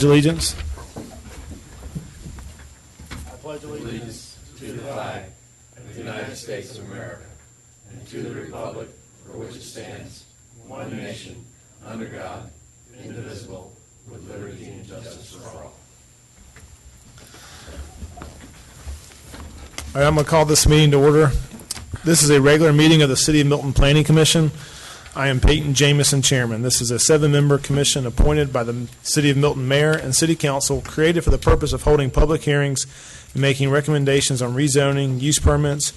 Allegiance. I pledge allegiance to the flag of the United States of America and to the republic for which it stands, one nation, under God, indivisible, with liberty and justice for all. All right, I'm going to call this meeting to order. This is a regular meeting of the City of Milton Planning Commission. I am Peyton Jamison, Chairman. This is a 7-member commission appointed by the City of Milton Mayor and City Council, created for the purpose of holding public hearings and making recommendations on rezoning, use permits,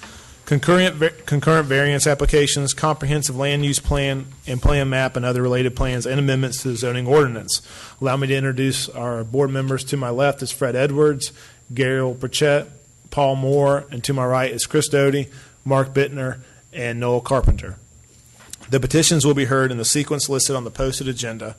concurrent variance applications, comprehensive land use plan and plan map, and other related plans and amendments to the zoning ordinance. Allow me to introduce our board members. To my left is Fred Edwards, Gabriel Pritchett, Paul Moore, and to my right is Chris Doty, Mark Bittner, and Noel Carpenter. The petitions will be heard in the sequence listed on the posted agenda.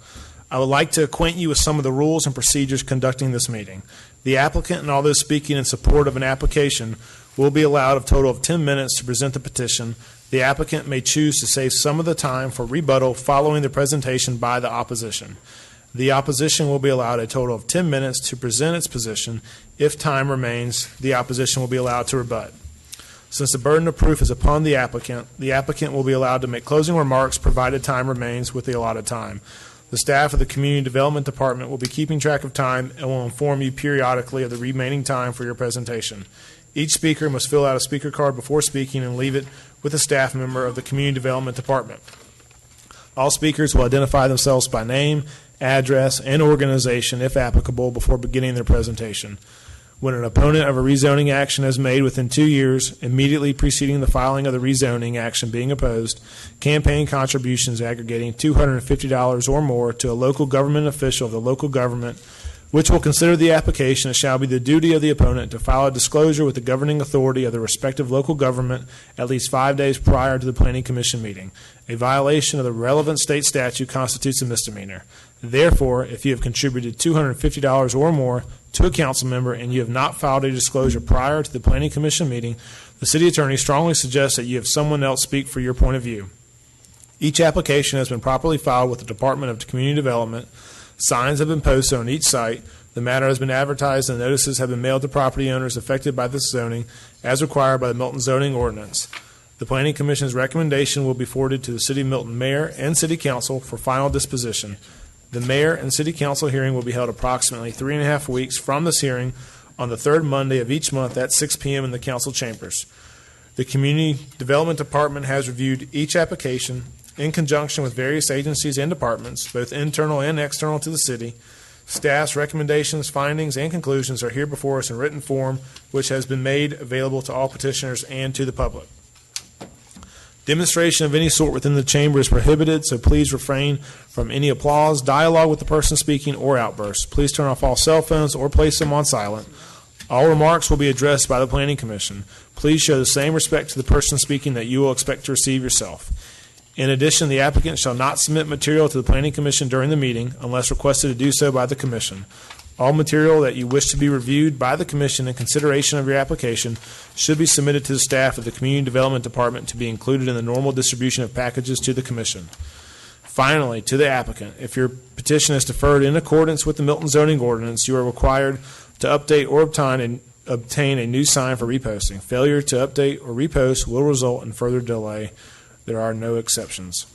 I would like to acquaint you with some of the rules and procedures conducting this meeting. The applicant and all those speaking in support of an application will be allowed a total of 10 minutes to present the petition. The applicant may choose to save some of the time for rebuttal following the presentation by the opposition. The opposition will be allowed a total of 10 minutes to present its position. If time remains, the opposition will be allowed to rebut. Since the burden of proof is upon the applicant will be allowed to make closing remarks provided time remains with the allotted time. The staff of the Community Development Department will be keeping track of time and will inform you periodically of the remaining time for your presentation. Each speaker must fill out a speaker card before speaking and leave it with a staff member of the Community Development Department. All speakers will identify themselves by name, address, and organization, if applicable, before beginning their presentation. When an opponent of a rezoning action is made within 2 years, immediately preceding the filing of the rezoning action being opposed, campaign contributions aggregating $250 or more to a local government official of the local government, which will consider the application, it shall be the duty of the opponent to file a disclosure with the governing authority of the respective local government at least 5 days prior to the Planning Commission meeting. A violation of the relevant state statute constitutes a misdemeanor. Therefore, if you have contributed $250 or more to a council member and you have not filed a disclosure prior to the Planning Commission meeting, the city attorney strongly suggests that you have someone else speak for your point of view. Each application has been properly filed with the Department of Community Development. Signs have been posted on each site. The matter has been advertised and notices have been mailed to property owners affected by this zoning as required by the Milton zoning ordinance. The Planning Commission's recommendation will be forwarded to the City of Milton Mayor and City Council for final disposition. The Mayor and City Council hearing will be held approximately 3.5 weeks from this hearing on the third Monday of each month at 6 p.m. in the Council chambers. The Community Development Department has reviewed each application in conjunction with various agencies and departments, both internal and external to the city. Staff's recommendations, findings, and conclusions are here before us in written form, which has been made available to all petitioners and to the public. Demonstration of any sort within the chamber is prohibited, so please refrain from any applause, dialogue with the person speaking, or outbursts. Please turn off all cell phones or place them on silent. All remarks will be addressed by the Planning Commission. Please show the same respect to the person speaking that you will expect to receive yourself. In addition, the applicant shall not submit material to the Planning Commission during the meeting unless requested to do so by the Commission. All material that you wish to be reviewed by the Commission in consideration of your application should be submitted to the staff of the Community Development Department to be included in the normal distribution of packages to the Commission. Finally, to the applicant, if your petition is deferred in accordance with the Milton zoning ordinance, you are required to update or obtain a new sign for reposting. Failure to update or repost will result in further delay. There are no exceptions.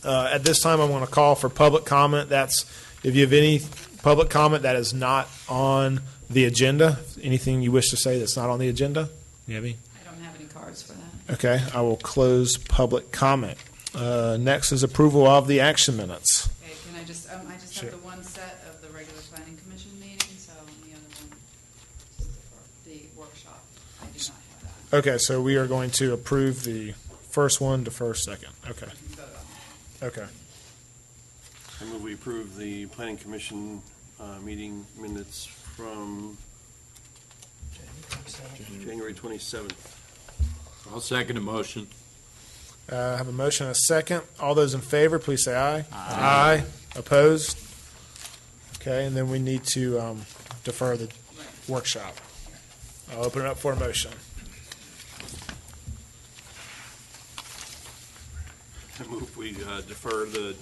At this time, I'm going to call for public comment. That's if you have any public comment that is not on the agenda. Anything you wish to say that's not on the agenda? Yabby? I don't have any cards for that. Okay, I will close public comment. Next is approval of the action minutes. Okay, can I just Sure. have the one set of the regular planning commission meeting, so the other one is for the workshop. I do not have that. Okay, so we are going to approve the first one to first, second. Okay. You can vote on it. Okay. I move we approve the Planning Commission meeting minutes from January 27th. I'll second the motion. I have a motion and a second. All those in favor, please say aye. Aye. Opposed? Okay, and then we need to defer the workshop. I'll open it up for a motion. I move we defer the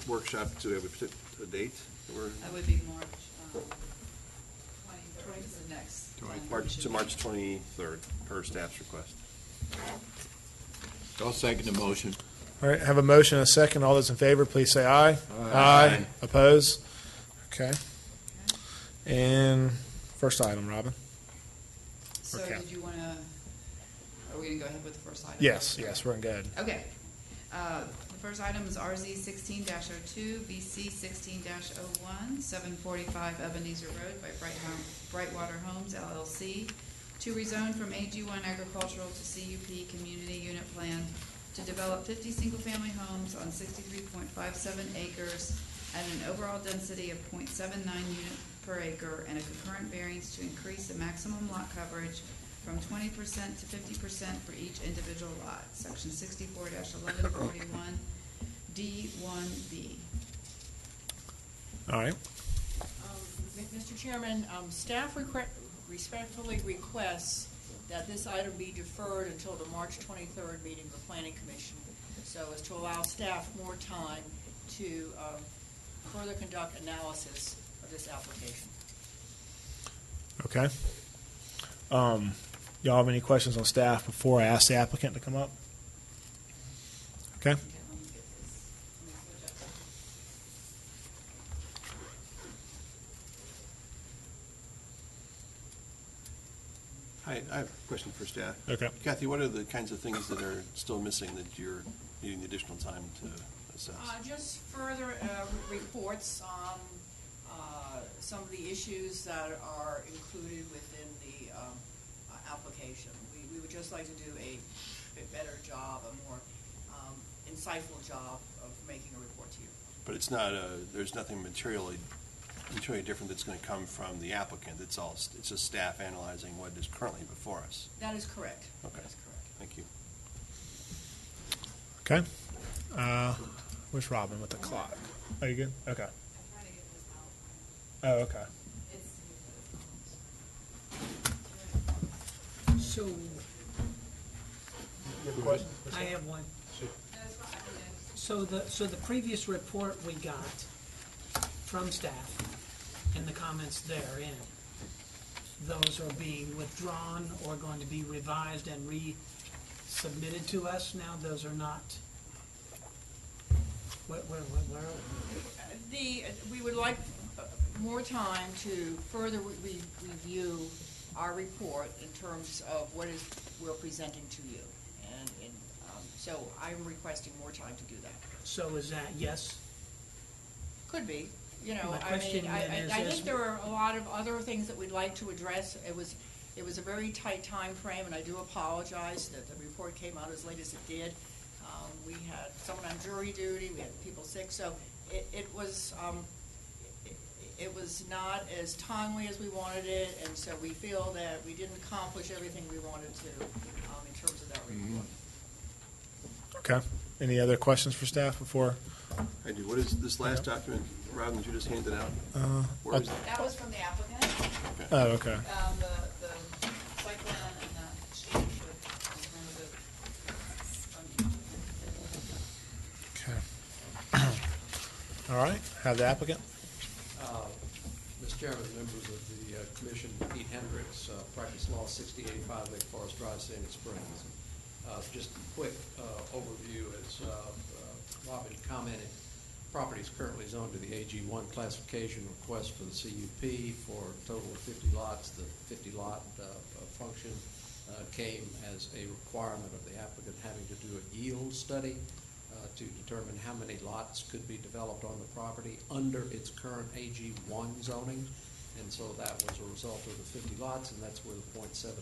workshop to a date? Or That would be March 23rd is the next. planning commission March meeting. 23rd, per staff's request. I'll second the motion. All right, have a motion and a second. All those in favor, please say aye. Aye. Oppose? Okay. And first item, Robin? So Okay. did you want to, are we going to go ahead with the first item? Yes, we're good. Okay. The first item is RZ 16-02, VC 16-01, 745 Ebenezer Road by Brightwater Homes LLC, to rezone from AG1 agricultural to CUP community unit plan to develop 50 single-family homes on 63.57 acres at an overall density of 0.79 unit per acre and a concurrent variance to increase the maximum lot coverage from 20% to 50% for each individual lot. Section 64-1141 D1B. All right. Mr. Chairman, staff respectfully requests that this item be deferred until the March 23rd meeting of the Planning Commission, so as to allow staff more time to further conduct analysis of this application. Okay. Y'all have any questions on staff before I ask the applicant to come up? Okay. Okay, let me get this. Let me switch up. Hi, I have a question for staff. Okay. Kathy, what are the kinds of things that are still missing that you're needing the additional time to assess? Just further reports on some of the issues that are included within the application. We would just like to do a bit better job, a more insightful job of making a report to you. But it's not, there's nothing materially different that's going to come from the applicant. It's just staff analyzing what is currently before us. That is correct. Okay. That is correct. Thank you. Okay. Where's Robin with the clock? Are you good? Okay. I'm trying to get this out. Oh, okay. It's. So, I have one. That's fine. So the previous report we got from staff and the comments therein, those are being withdrawn or going to be revised and resubmitted to us now? Those are not? Where are we? We would like more time to further review our report in terms of what is we're presenting to you. And so I'm requesting more time to do that. So is that yes? Could be. You know, My I question mean, then I is think there are a lot of other things that we'd like to address. It was a very tight time frame, and I do apologize that the report came out as late as it did. We had someone on jury duty, we had people sick, so it was not as timely as we wanted it, and so we feel that we didn't accomplish everything we wanted to in terms of that report. Okay. Any other questions for staff before? I do. What is this last document, Robin, that you just handed out? Where is that? That was from the applicant. Okay. Oh, okay. The site plan and the sheet with the Okay. All right. Have the applicant. Mr. Chairman, members of the commission, Pete Hendricks, practice law 6085 Lake Forest Drive, Sandy Springs. Just a quick overview, as Robin commented, property is currently zoned to the AG1 classification request for the CUP for a total of 50 lots. The 50 lot function came as a requirement of the applicant having to do a yield study to determine how many lots could be developed on the property under its current AG1 zoning. And so that was a result of the 50 lots, and that's where the .79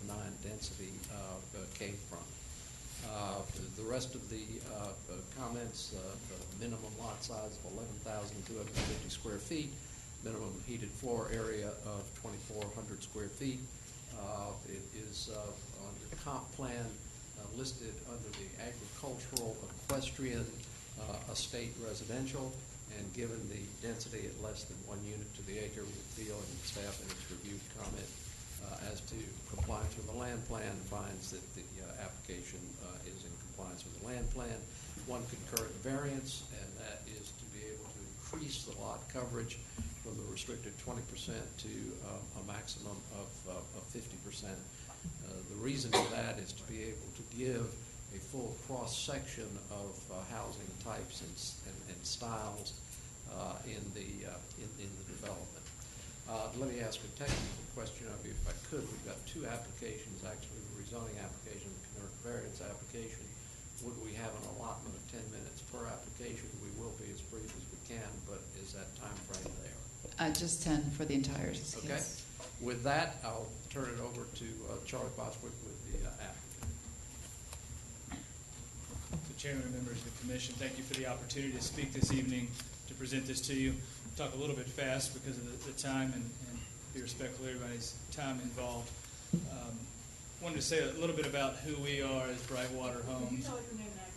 density came from. The rest of the comments, the minimum lot size of 11,250 square feet, minimum heated floor area of 2,400 square feet. It is on the comp plan listed under the agricultural equestrian estate residential, and given the density at less than 1 unit to the acre, we feel, and staff in its reviewed comment as to compliance with the land plan finds that the application is in compliance with the land plan. One concurrent variance, and that is to be able to increase the lot coverage from the restricted 20% to a maximum of 50%. The reason for that is to be able to give a full cross-section of housing types and styles in the development. Let me ask a technical question of you, if I could. We've got two applications, actually, the rezoning application and the concurrent variance application. Would we have an allotment of 10 minutes per application? We will be as brief as we can, but is that time frame there? Just 10 for the entire case. Okay. With that, I'll turn it over to Charlie Boswick with the applicant. So Chairman and members of the Commission, thank you for the opportunity to speak this evening, to present this to you. I'll talk a little bit fast because of the time and be respectful of everybody's time involved. Wanted to say a little bit about who we are as Brightwater Homes.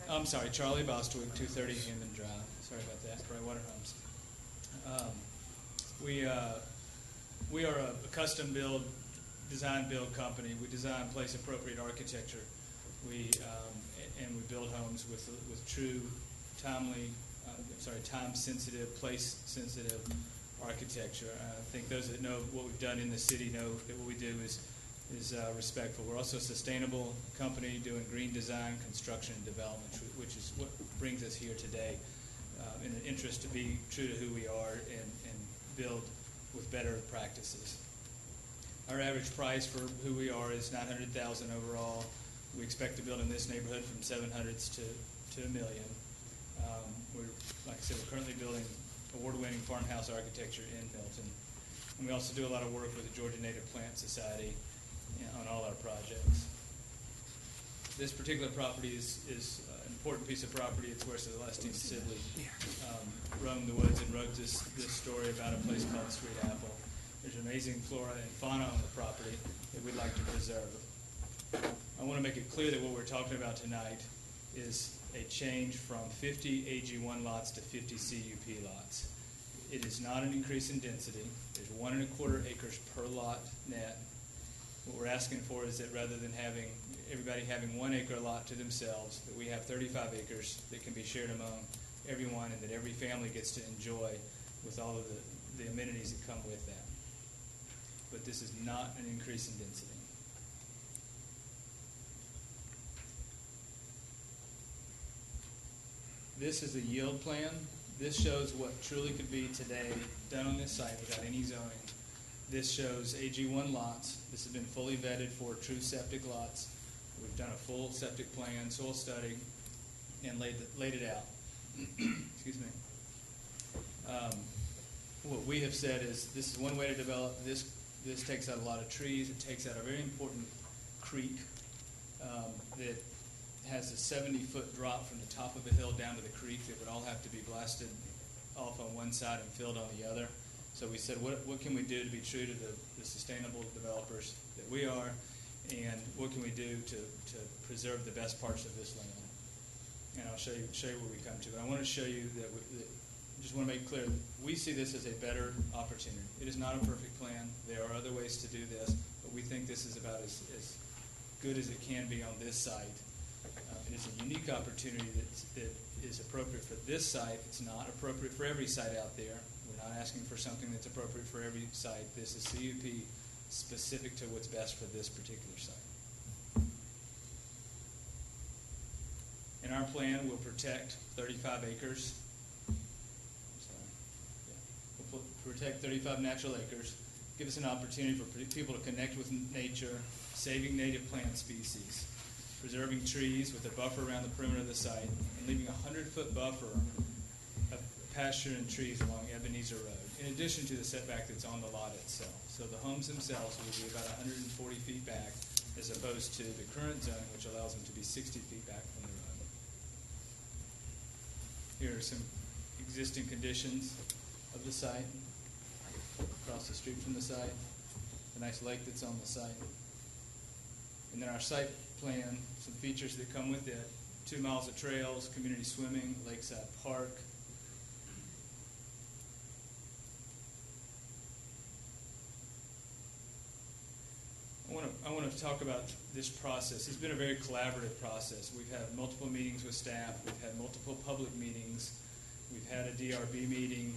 I'm sorry, Charlie Bostwick, 230 Hammond Drive. Sorry about that, Brightwater Homes. We are a custom-build, design-build company. We design place-appropriate architecture. We build homes with true, time-sensitive, place-sensitive architecture. I think those that know what we've done in the city know that what we do is respectful. We're also a sustainable company doing green design, construction, and development, which is what brings us here today, in an interest to be true to who we are and build with better practices. Our average price for who we are is $900,000 overall. We expect to build in this neighborhood from 700s to $1 million. Like I said, we're currently building award-winning farmhouse architecture in Milton. And we also do a lot of work with the Georgia Native Plant Society on all our projects. This particular property is an important piece of property. It's where Celestine Sibley roamed the woods and wrote this story about a place called Sweet Apple. There's amazing flora and fauna on the property that we'd like to preserve. I want to make it clear that what we're talking about tonight is a change from 50 AG1 lots to 50 CUP lots. It is not an increase in density. There's 1 1/4 acres per lot net. What we're asking for is that rather than having everybody having 1 acre lot to themselves, that we have 35 acres that can be shared among everyone and that every family gets to enjoy with all of the amenities that come with that. But this is not an increase in density. This is a yield plan. This shows what truly could be today done on this site without any zoning. This shows AG1 lots. This has been fully vetted for true septic lots. We've done a full septic plan, soil study, and laid it out. Excuse me. What we have said is this is one way to develop. This takes out a lot of trees. It takes out a very important creek that has a 70-foot drop from the top of the hill down to the creek that would all have to be blasted off on one side and filled on the other. So we said, what can we do to be true to the sustainable developers that we are, and what can we do to preserve the best parts of this land? And I'll show you where we come to. But I want to show you that just want to make clear, we see this as a better opportunity. It is not a perfect plan. There are other ways to do this, but we think this is about as good as it can be on this site. It is a unique opportunity that is appropriate for this site. It's not appropriate for every site out there. We're not asking for something that's appropriate for every site. This is CUP specific to what's best for this particular site. In our plan, we'll protect 35 acres. We'll protect 35 natural acres, give us an opportunity for people to connect with nature, saving native plant species, preserving trees with a buffer around the perimeter of the site, and leaving a 100-foot buffer of pasture and trees along Ebenezer Road, in addition to the setback that's on the lot itself. So the homes themselves will be about 140 feet back, as opposed to the current zone, which allows them to be 60 feet back from the road. Here are some existing conditions of the site, across the street from the site, the nice lake that's on the site. And then our site plan, some features that come with it: 2 miles of trails, community swimming, lakeside park. I want to talk about this process. It's been a very collaborative process. We've had multiple meetings with staff. We've had multiple public meetings. We've had a DRB meeting.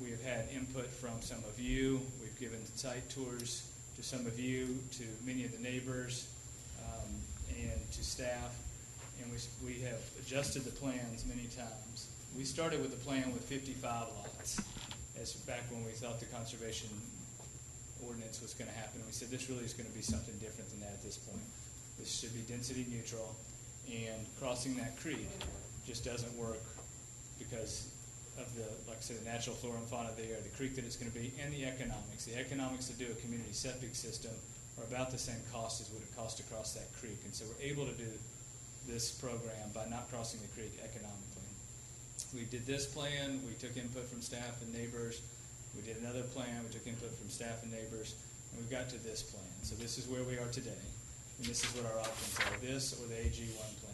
We have had input from some of you. We've given site tours to some of you, to many of the neighbors, and to staff. And we have adjusted the plans many times. We started with a plan with 55 lots, as back when we thought the conservation ordinance was going to happen. We said this really is going to be something different than that at this point. This should be density neutral, and crossing that creek just doesn't work because of the, like I said, the natural flora and fauna there, the creek that it's going to be, and the economics. The economics to do a community septic system are about the same cost as what it costs to cross that creek. And so we're able to do this program by not crossing the creek economically. We did this plan, we took input from staff and neighbors. We did another plan, we took input from staff and neighbors, and we got to this plan. So this is where we are today, and this is what our options are, this or the AG1 plan.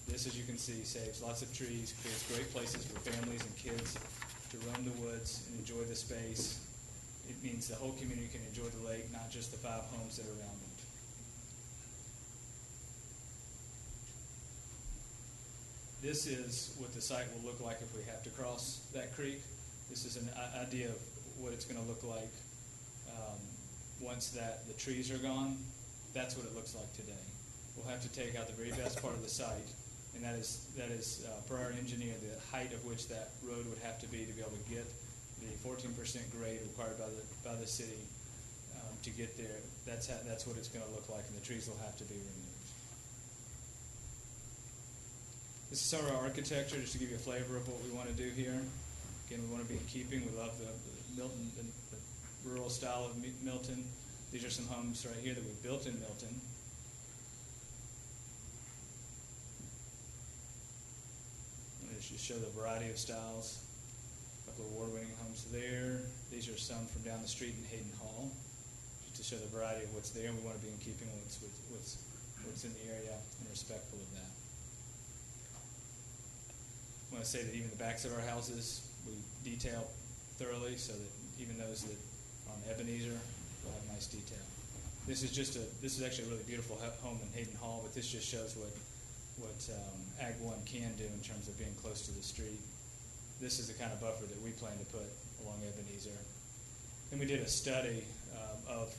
This, as you can see, saves lots of trees, creates great places for families and kids to roam the woods and enjoy the space. It means the whole community can enjoy the lake, not just the 5 homes that are around it. This is what the site will look like if we have to cross that creek. This is an idea of what it's going to look like once the trees are gone. That's what it looks like today. We'll have to take out the very best part of the site, and that is per our engineer, the height of which that road would have to be to be able to get the 14% grade required by the city to get there. That's what it's going to look like, and the trees will have to be removed. This is some of our architecture, just to give you a flavor of what we want to do here. Again, we want to be in keeping. We love the Milton, the rural style of Milton. These are some homes right here that we built in Milton. Just show the variety of styles. A couple of award-winning homes there. These are some from down the street in Hayden Hall, just to show the variety of what's there. And we want to be in keeping with what's in the area and respectful of that. I want to say that even the backs of our houses we detail thoroughly, so that even those that are on Ebenezer will have nice detail. This is actually a really beautiful home in Hayden Hall, but this just shows what Ag 1 can do in terms of being close to the street. This is the kind of buffer that we plan to put along Ebenezer. Then we did a study of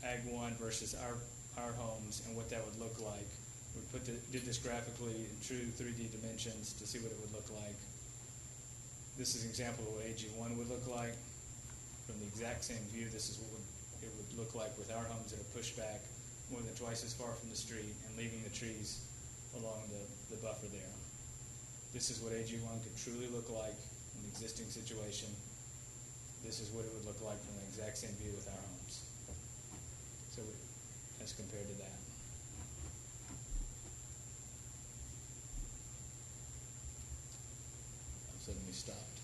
Ag 1 versus our homes and what that would look like. We did this graphically in true 3D dimensions to see what it would look like. This is an example of what AG1 would look like. From the exact same view, this is what it would look like with our homes that are pushed back more than twice as far from the street and leaving the trees along the buffer there. This is what AG1 could truly look like in the existing situation. This is what it would look like from the exact same view with our homes. So as compared to that. I've suddenly stopped.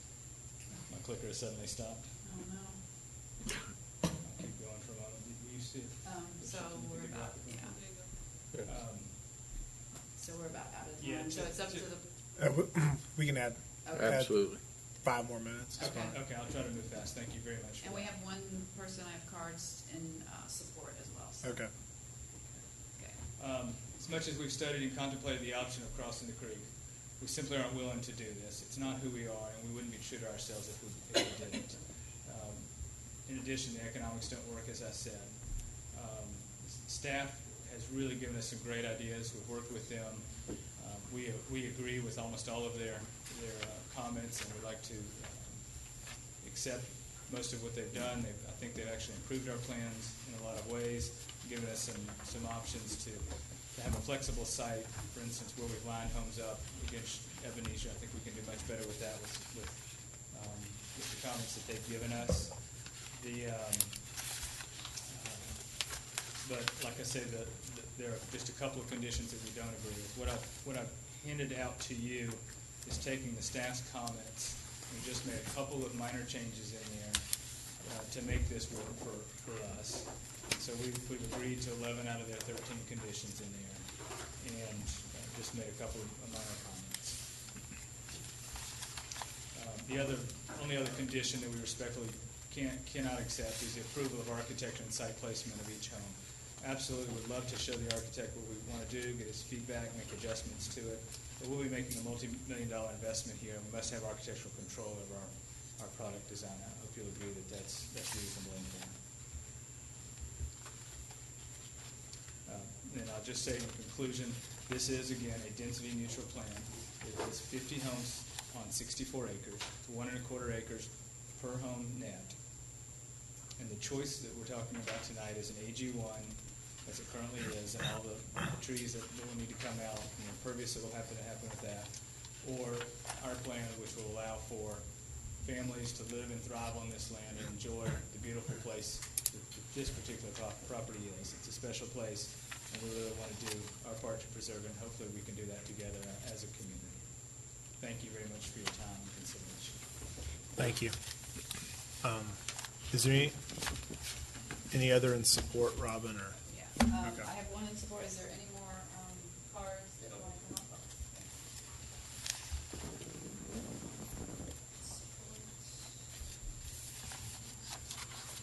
My clicker has suddenly stopped. Oh, no. I'll keep going for a moment. Will you see it? So we're about, so we're about out of time. Yeah, So it's up to the, We can add okay. Absolutely. 5 more minutes. Okay, I'll try to move fast. Thank you very much for And we that. have one person I have cards in support as well. So. Okay. Okay. As much as we've studied and contemplated the option of crossing the creek, we simply aren't willing to do this. It's not who we are, and we wouldn't be true to ourselves if we didn't. In addition, the economics don't work, as I said. Staff has really given us some great ideas. We've worked with them. We agree with almost all of their comments, and we'd like to accept most of what they've done. I think they've actually improved our plans in a lot of ways, given us some options to have a flexible site. For instance, where we've lined homes up against Ebenezer, I think we can do much better with that with the comments that they've given us. But like I said, there are just a couple of conditions that we don't agree with. What I've handed out to you is taking the staff's comments and just made a couple of minor changes in there to make this work for us. So we've agreed to 11 out of their 13 conditions in there, and just made a couple of minor comments. The only other condition that we respectfully cannot accept is the approval of architecture and site placement of each home. absolutely would love to show the architect what we want to do, get his feedback, make adjustments to it. But we'll be making a multi-million-dollar investment here, and we must have architectural control over our product design. I hope you'll agree that that's reasonable and fair. And I'll just say in conclusion, this is, again, a density-neutral plan. It is 50 homes on 64 acres, 1.25 acres per home net. And the choice that we're talking about tonight is an AG1, as it currently is, and all the trees that will need to come out, and the impervious that will have to happen with that, or our plan, which will allow for families to live and thrive on this land and enjoy the beautiful place that this particular property is. It's a special place, and we really want to do our part to preserve it, and hopefully we can do that together as a community. Thank you very much for your time and consideration. Thank you. Is there any other in support, Robin, or? Yeah, Okay. I have one in support. Is there any more cards that want to come up?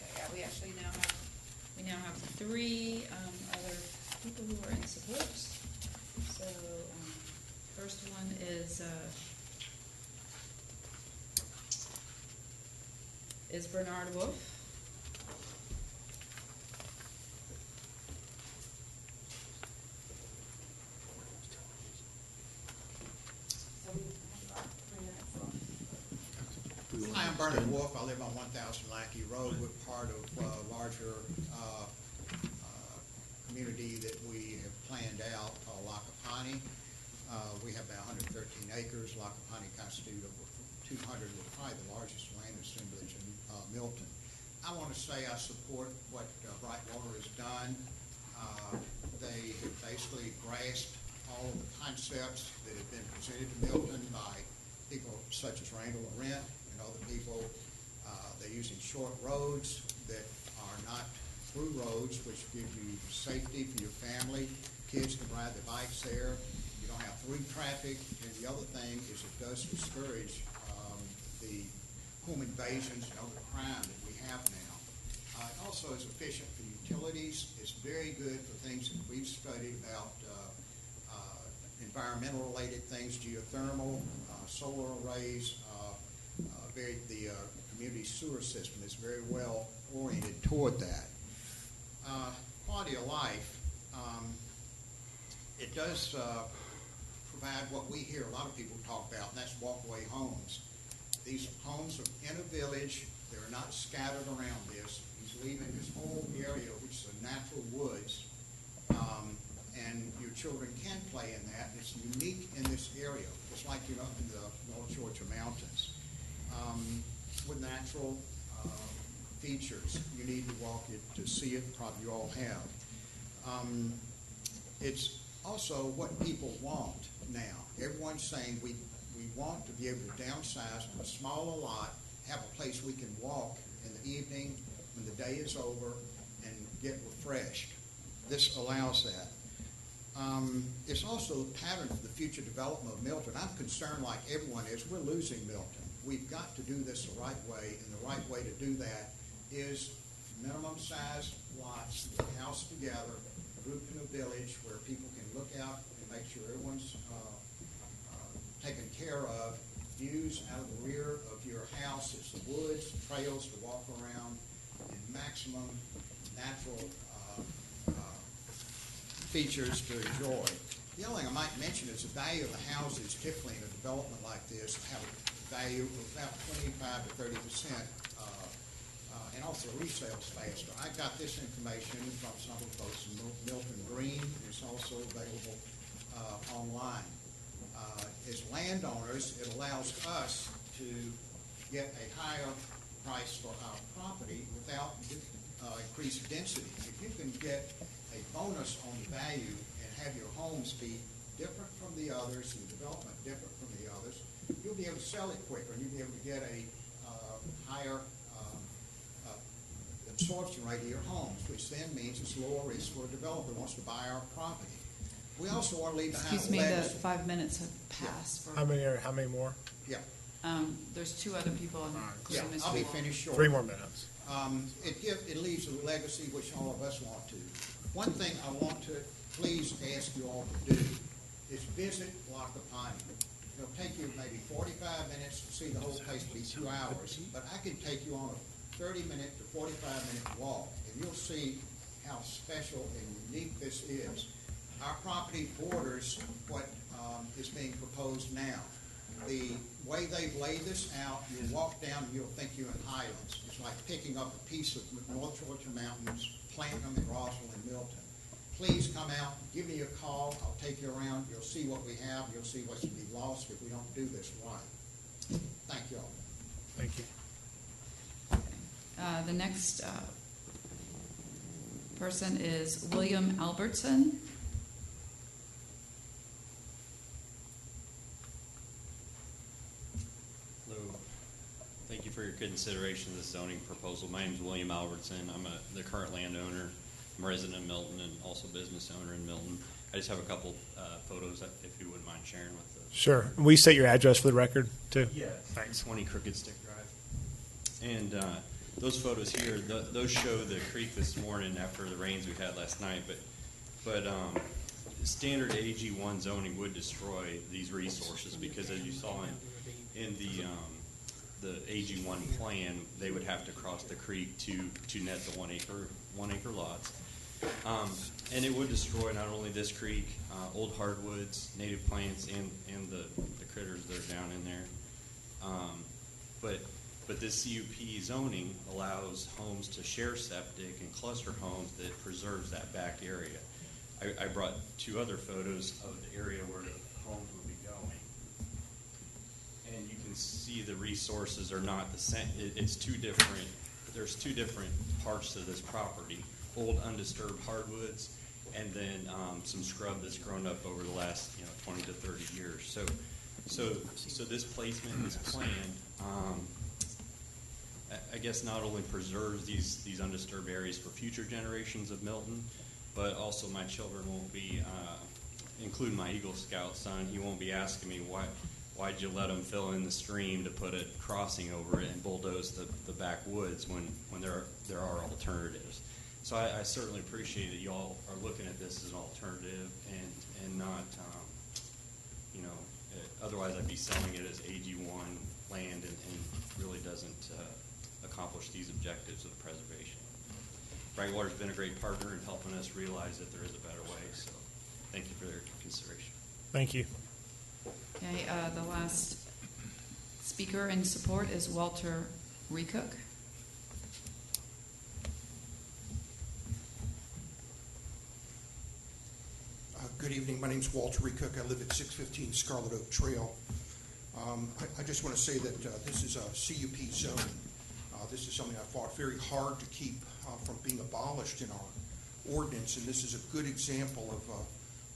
Okay, yeah, we actually now have three other people who are in support. So, first one is Bernard Wolf. Hi, I'm Bernard Wolf. I live on 1000 Lackey Road. We're part of a larger community that we have planned out called Lacapani. We have about 113 acres. Lacapani constitutes over 200, we're probably the largest land assemblage in Milton. I want to say I support what Brightwater has done. They have basically grasped all of the concepts that have been presented to Milton by people such as Randall Laurent and other people. They're using short roads that are not through roads, which give you safety for your family. Kids can ride their bikes there. You don't have through traffic. And the other thing is it does discourage the home invasions and other crime that we have now. It also is efficient for utilities. It's very good for things that we've studied about environmental related things, geothermal, solar arrays. The community sewer system is very well oriented toward that. Quality of life, it does provide what we hear a lot of people talk about, and that's walkaway homes. These homes are in a village. They're not scattered around this. He's leaving this whole area, which is a natural woods, and your children can play in that. It's unique in this area, just like you're up in the North Georgia mountains. With natural features, you need to walk it to see it. Probably you all have. It's also what people want now. Everyone's saying we want to be able to downsize on a smaller lot, have a place we can walk in the evening when the day is over and get refreshed. This allows that. It's also a pattern for the future development of Milton. I'm concerned, like everyone is, we're losing Milton. We've got to do this the right way, and the right way to do that is minimum size lots, house together, grouped in a village where people can look out and make sure everyone's taken care of. Views out of the rear of your house is the woods, trails to walk around, and maximum natural features to enjoy. The other thing I might mention is the value of the houses typically in a development like this have a value of about 25 to 30%, and also resales faster. I got this information from some of the folks in Milton Green. It's also available online. As landowners, it allows us to get a higher price for our property without increased density. If you can get a bonus on the value and have your homes be different from the others, and development different from the others, you'll be able to sell it quicker, and you'll be able to get a higher absorption rate of your homes, which then means it's lower risk for a developer who wants to buy our property. We also want to leave behind Excuse me, the legacy. 5 minutes have passed. How many more? Yeah, There's two other people, yeah, including Mr. I'll be Wall. finished shortly. 3 more minutes. It leaves a legacy which all of us want to. One thing I want to please ask you all to do is visit Lackawanna. It'll take you maybe 45 minutes to see the whole place, be 2 hours, but I can take you on a 30-minute to 45-minute walk, and you'll see how special and unique this is. Our property borders what is being proposed now. The way they've laid this out, you walk down and you'll think you're in Highlands. It's like picking up a piece of North Georgia mountains, planting them in Roswell and Milton. Please come out, give me a call, I'll take you around, you'll see what we have, you'll see what's to be lost if we don't do this right. Thank you all. Thank you. The next person is William Albertson. Hello. Thank you for your consideration of this zoning proposal. My name is William Albertson. I'm the current landowner. I'm a resident of Milton and also business owner in Milton. I just have a couple photos if you wouldn't mind sharing with us. Sure. Will you state your address for the record, too? Yeah, Thanks. 20 Crooked Stick Drive. And those photos here, those show the creek this morning after the rains we had last night. But standard AG1 zoning would destroy these resources because, as you saw in the AG1 plan, they would have to cross the creek to net the 1 acre lots. And it would destroy not only this creek, old hardwoods, native plants, and the critters that are down in there. But this CUP zoning allows homes to share septic and cluster homes that preserves that back area. I brought 2 other photos of the area where the homes would be going. And you can see the resources are not the same. It's 2 different, there's 2 different parts to this property. Old undisturbed hardwoods, and then some scrub that's grown up over the last 20 to 30 years. So this placement, this plan, I guess not only preserves these undisturbed areas for future generations of Milton, but also my children won't be, including my Eagle Scout son, he won't be asking me why'd you let them fill in the stream to put a crossing over it and bulldoze the backwoods when there are alternatives. So I certainly appreciate that you all are looking at this as an alternative and not, otherwise I'd be selling it as AG1 land and really doesn't accomplish these objectives of preservation. Brightwater's been a great partner in helping us realize that there is a better way, so thank you for their consideration. Thank you. Okay, the last speaker in support is Walter Recook. Good evening. My name is Walter Recook. I live at 615 Scarlet Oak Trail. I just want to say that this is a CUP zone. This is something I fought very hard to keep from being abolished in our ordinance, and this is a good example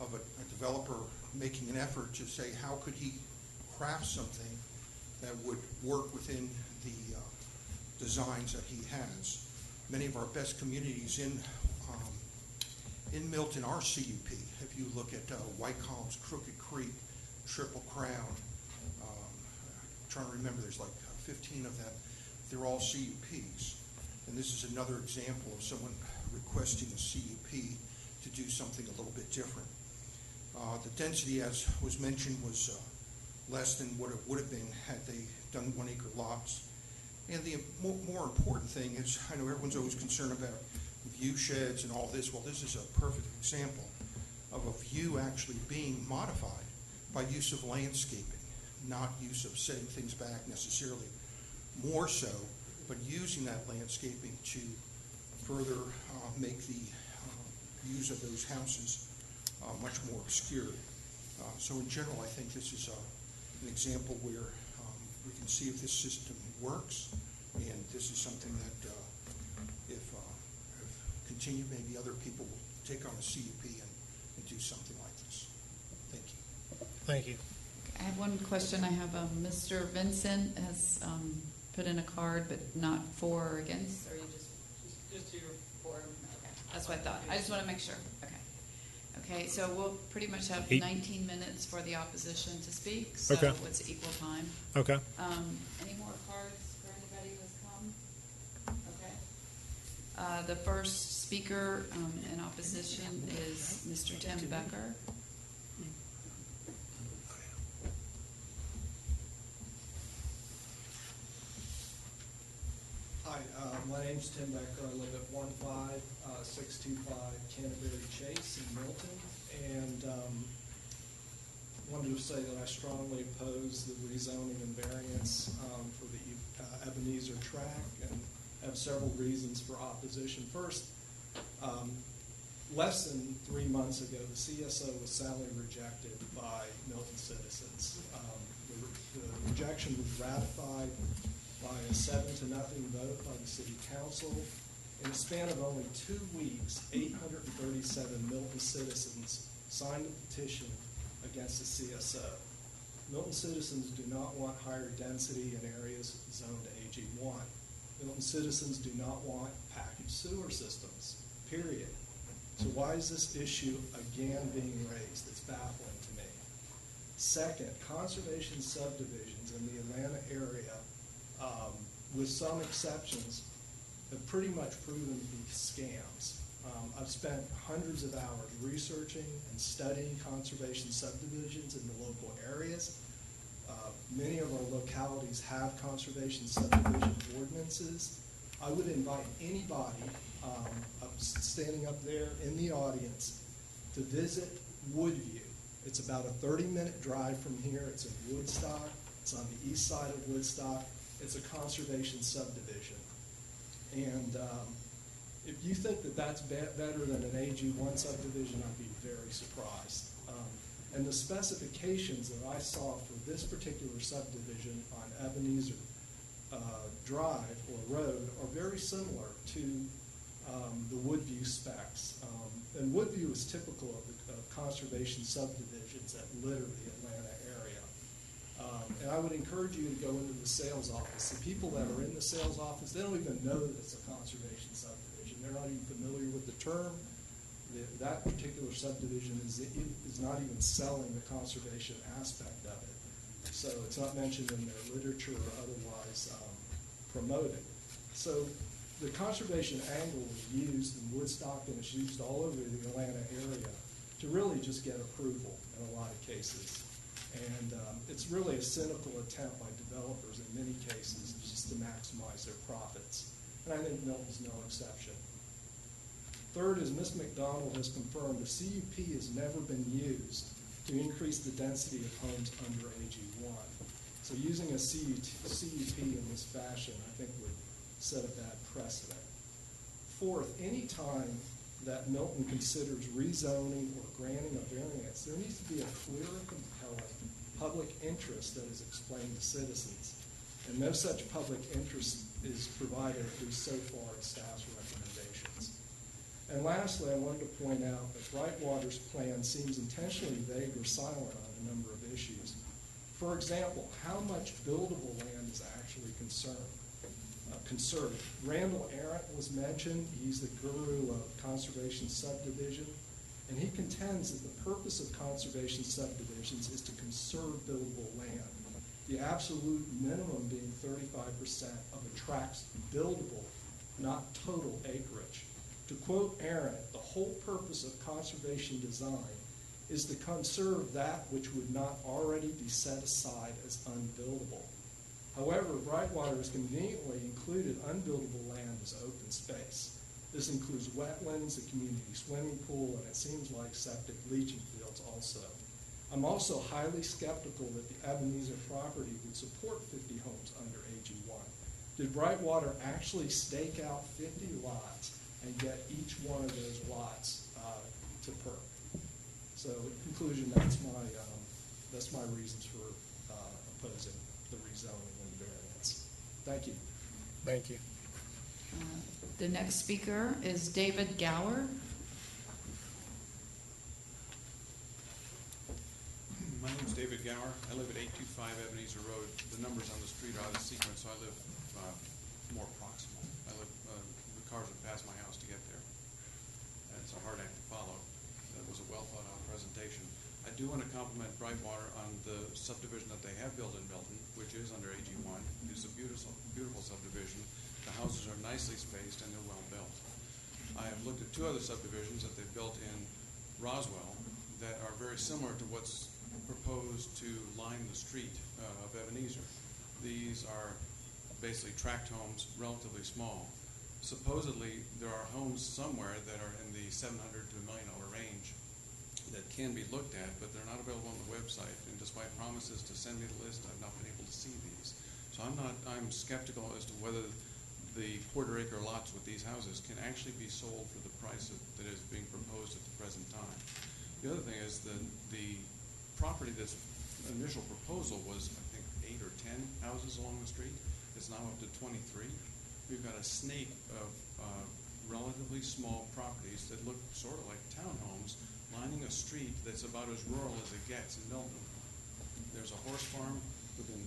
of a developer making an effort to say how could he craft something that would work within the designs that he has. Many of our best communities in Milton are CUP. If you look at White Columns, Crooked Creek, Triple Crown, I'm trying to remember, there's like 15 of them. They're all CUPs. And this is another example of someone requesting a CUP to do something a little bit different. The density, as was mentioned, was less than what it would have been had they done 1 acre lots. And the more important thing is, I know everyone's always concerned about view sheds and all this. Well, this is a perfect example of a view actually being modified by use of landscaping, not use of setting things back necessarily more so, but using that landscaping to further make the views of those houses much more obscure. So in general, I think this is an example where we can see if this system works, and this is something that if continued, maybe other people will take on a CUP and do something like this. Thank you. Thank you. I have one question. I have Mr. Vincent has put in a card, but not for or against, or you just here for? Okay, that's what I thought. I just want to make sure. Okay, so we'll pretty much have 19 minutes for the opposition to speak, so okay. It's equal time. Okay. Any more cards for anybody who's come? Okay. The first speaker in opposition is Mr. Tim Becker. Hi, my name's Tim Becker. I live at 15625 Canterbury Chase in Milton, and wanted to say that I strongly oppose the rezoning and variance for the Ebenezer tract, and have several reasons for opposition. First, less than 3 months ago, the CSO was soundly rejected by Milton citizens. The rejection was ratified by a 7-0 vote by the City Council. In a span of only 2 weeks, 837 Milton citizens signed a petition against the CSO. Milton citizens do not want higher density in areas zoned AG1. Milton citizens do not want packaged sewer systems, period. So why is this issue again being raised? It's baffling to me. Second, conservation subdivisions in the Atlanta area, with some exceptions, have pretty much proven to be scams. I've spent hundreds of hours researching and studying conservation subdivisions in the local areas. Many of our localities have conservation subdivision ordinances. I would invite anybody standing up there in the audience to visit Woodview. It's about a 30-minute drive from here. It's in Woodstock. It's on the east side of Woodstock. It's a conservation subdivision. And if you think that that's better than an AG1 subdivision, I'd be very surprised. And the specifications that I saw for this particular subdivision on Ebenezer Drive or Road are very similar to the Woodview specs. And Woodview is typical of conservation subdivisions that litter the Atlanta area. And I would encourage you to go into the sales office. The people that are in the sales office, they don't even know that it's a conservation subdivision. They're not even familiar with the term. That particular subdivision is not even selling the conservation aspect of it. So it's not mentioned in their literature or otherwise promoted. So the conservation angle is used in Woodstock, and it's used all over the Atlanta area to really just get approval in a lot of cases. And it's really a cynical attempt by developers in many cases just to maximize their profits. And I think Milton's no exception. Third, as Ms. McDonald has confirmed, the CUP has never been used to increase the density of homes under AG1. So using a CUP in this fashion, I think, would set a bad precedent. Fourth, any time that Milton considers rezoning or granting a variance, there needs to be a clear and compelling public interest that is explained to citizens. And no such public interest is provided, at least so far, in staff's recommendations. And lastly, I wanted to point out that Brightwater's plan seems intentionally vague or silent on a number of issues. For example, how much buildable land is actually conserved? Randall Arendt was mentioned. He's the guru of conservation subdivision, and he contends that the purpose of conservation subdivisions is to conserve buildable land, the absolute minimum being 35% of a tract's buildable, not total acreage. To quote Arendt, the whole purpose of conservation design is to conserve that which would not already be set aside as unbuildable. However, Brightwater has conveniently included unbuildable land as open space. This includes wetlands, a community swimming pool, and it seems like septic leaching fields also. I'm also highly skeptical that the Ebenezer property would support 50 homes under AG1. Did Brightwater actually stake out 50 lots and get each one of those lots to perk? So in conclusion, that's my reasons for opposing the rezoning and variance. Thank you. Thank you. The next speaker is David Gower. My name is David Gower. I live at 825 Ebenezer Road. The numbers on the street are out of sequence, so I live more proximal. The cars would pass my house to get there. And it's a hard act to follow. That was a well thought out presentation. I do want to compliment Brightwater on the subdivision that they have built in Milton, which is under AG1. It's a beautiful subdivision. The houses are nicely spaced and they're well built. I have looked at two other subdivisions that they've built in Roswell that are very similar to what's proposed to line the street of Ebenezer. These are basically tract homes, relatively small. Supposedly, there are homes somewhere that are in the $700 to $1 million range that can be looked at, but they're not available on the website. And despite promises to send me the list, I've not been able to see these. So I'm skeptical as to whether the quarter-acre lots with these houses can actually be sold for the price that is being proposed at the present time. The other thing is the property that's initial proposal was, I think, 8 or 10 houses along the street. It's now up to 23. We've got a snake of relatively small properties that look sort of like townhomes lining a street that's about as rural as it gets in Milton. There's a horse farm within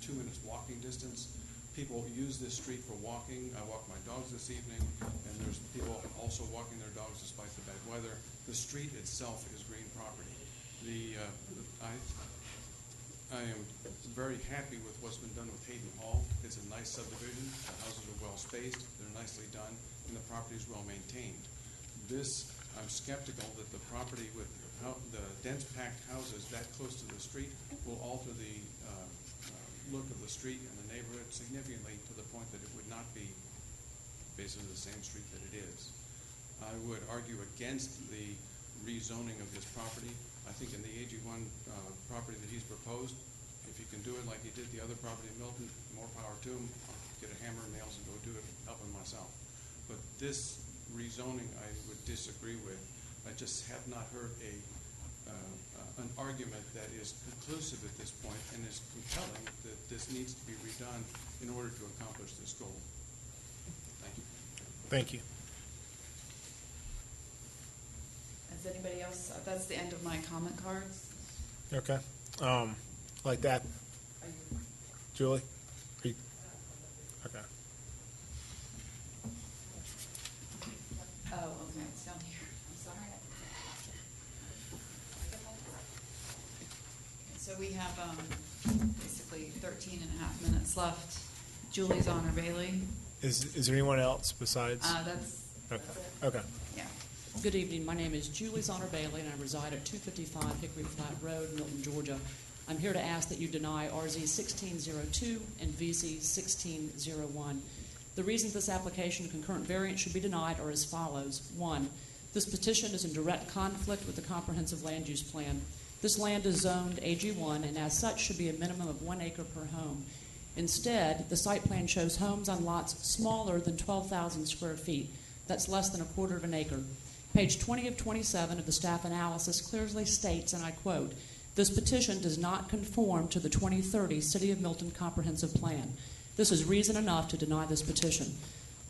2 minutes walking distance. People use this street for walking. I walk my dogs this evening, and there's people also walking their dogs despite the bad weather. The street itself is green property. I am very happy with what's been done with Hayden Hall. It's a nice subdivision. The houses are well spaced. They're nicely done, and the property is well maintained. I'm skeptical that the property with the dense packed houses that close to the street will alter the look of the street and the neighborhood significantly to the point that it would not be basically the same street that it is. I would argue against the rezoning of this property. I think in the AG1 property that he's proposed, if he can do it like he did the other property in Milton, more power to him. I'll get a hammer and nails and go do it, help him myself. But this rezoning I would disagree with. I just have not heard an argument that is conclusive at this point and is compelling that this needs to be redone in order to accomplish this goal. Thank you. Thank you. Is anybody else? That's the end of my comment cards. Okay. Like that. Are you? Julie? Are you? Okay. Oh, okay, it's down here. I'm sorry. So we have basically 13 and a half minutes left. Julie's Honor Bailey. Is there anyone else besides? That's Okay. it. Okay. Yeah. Good evening. My name is Julie Zonner Bailey, and I reside at 255 Hickory Flat Road, Milton, Georgia. I'm here to ask that you deny RZ 1602 and VZ 1601. The reasons this application and concurrent variance should be denied are as follows. 1, this petition is in direct conflict with the comprehensive land use plan. This land is zoned AG1 and as such should be a minimum of 1 acre per home. Instead, the site plan shows homes on lots smaller than 12,000 square feet. That's less than a quarter of an acre. Page 20 of 27 of the staff analysis clearly states, and I quote, this petition does not conform to the 2030 City of Milton Comprehensive Plan. This is reason enough to deny this petition.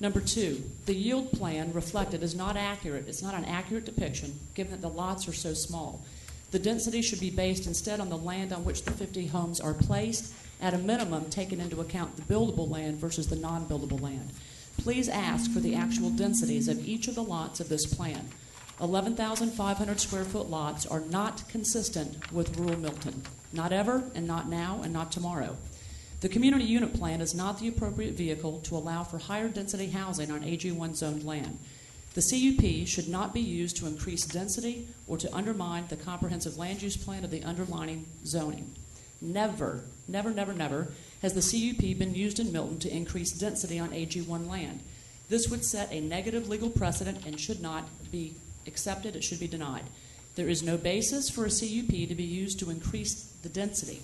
Number 2, the yield plan reflected is not accurate. It's not an accurate depiction given that the lots are so small. The density should be based instead on the land on which the 50 homes are placed, at a minimum taking into account the buildable land versus the non-buildable land. Please ask for the actual densities of each of the lots of this plan. 11,500 square foot lots are not consistent with rural Milton. Not ever, and not now, and not tomorrow. The community unit plan is not the appropriate vehicle to allow for higher density housing on AG1 zoned land. The CUP should not be used to increase density or to undermine the comprehensive land use plan of the underlying zoning. Never, never, never, never has the CUP been used in Milton to increase density on AG1 land. This would set a negative legal precedent and should not be accepted. It should be denied. There is no basis for a CUP to be used to increase the density.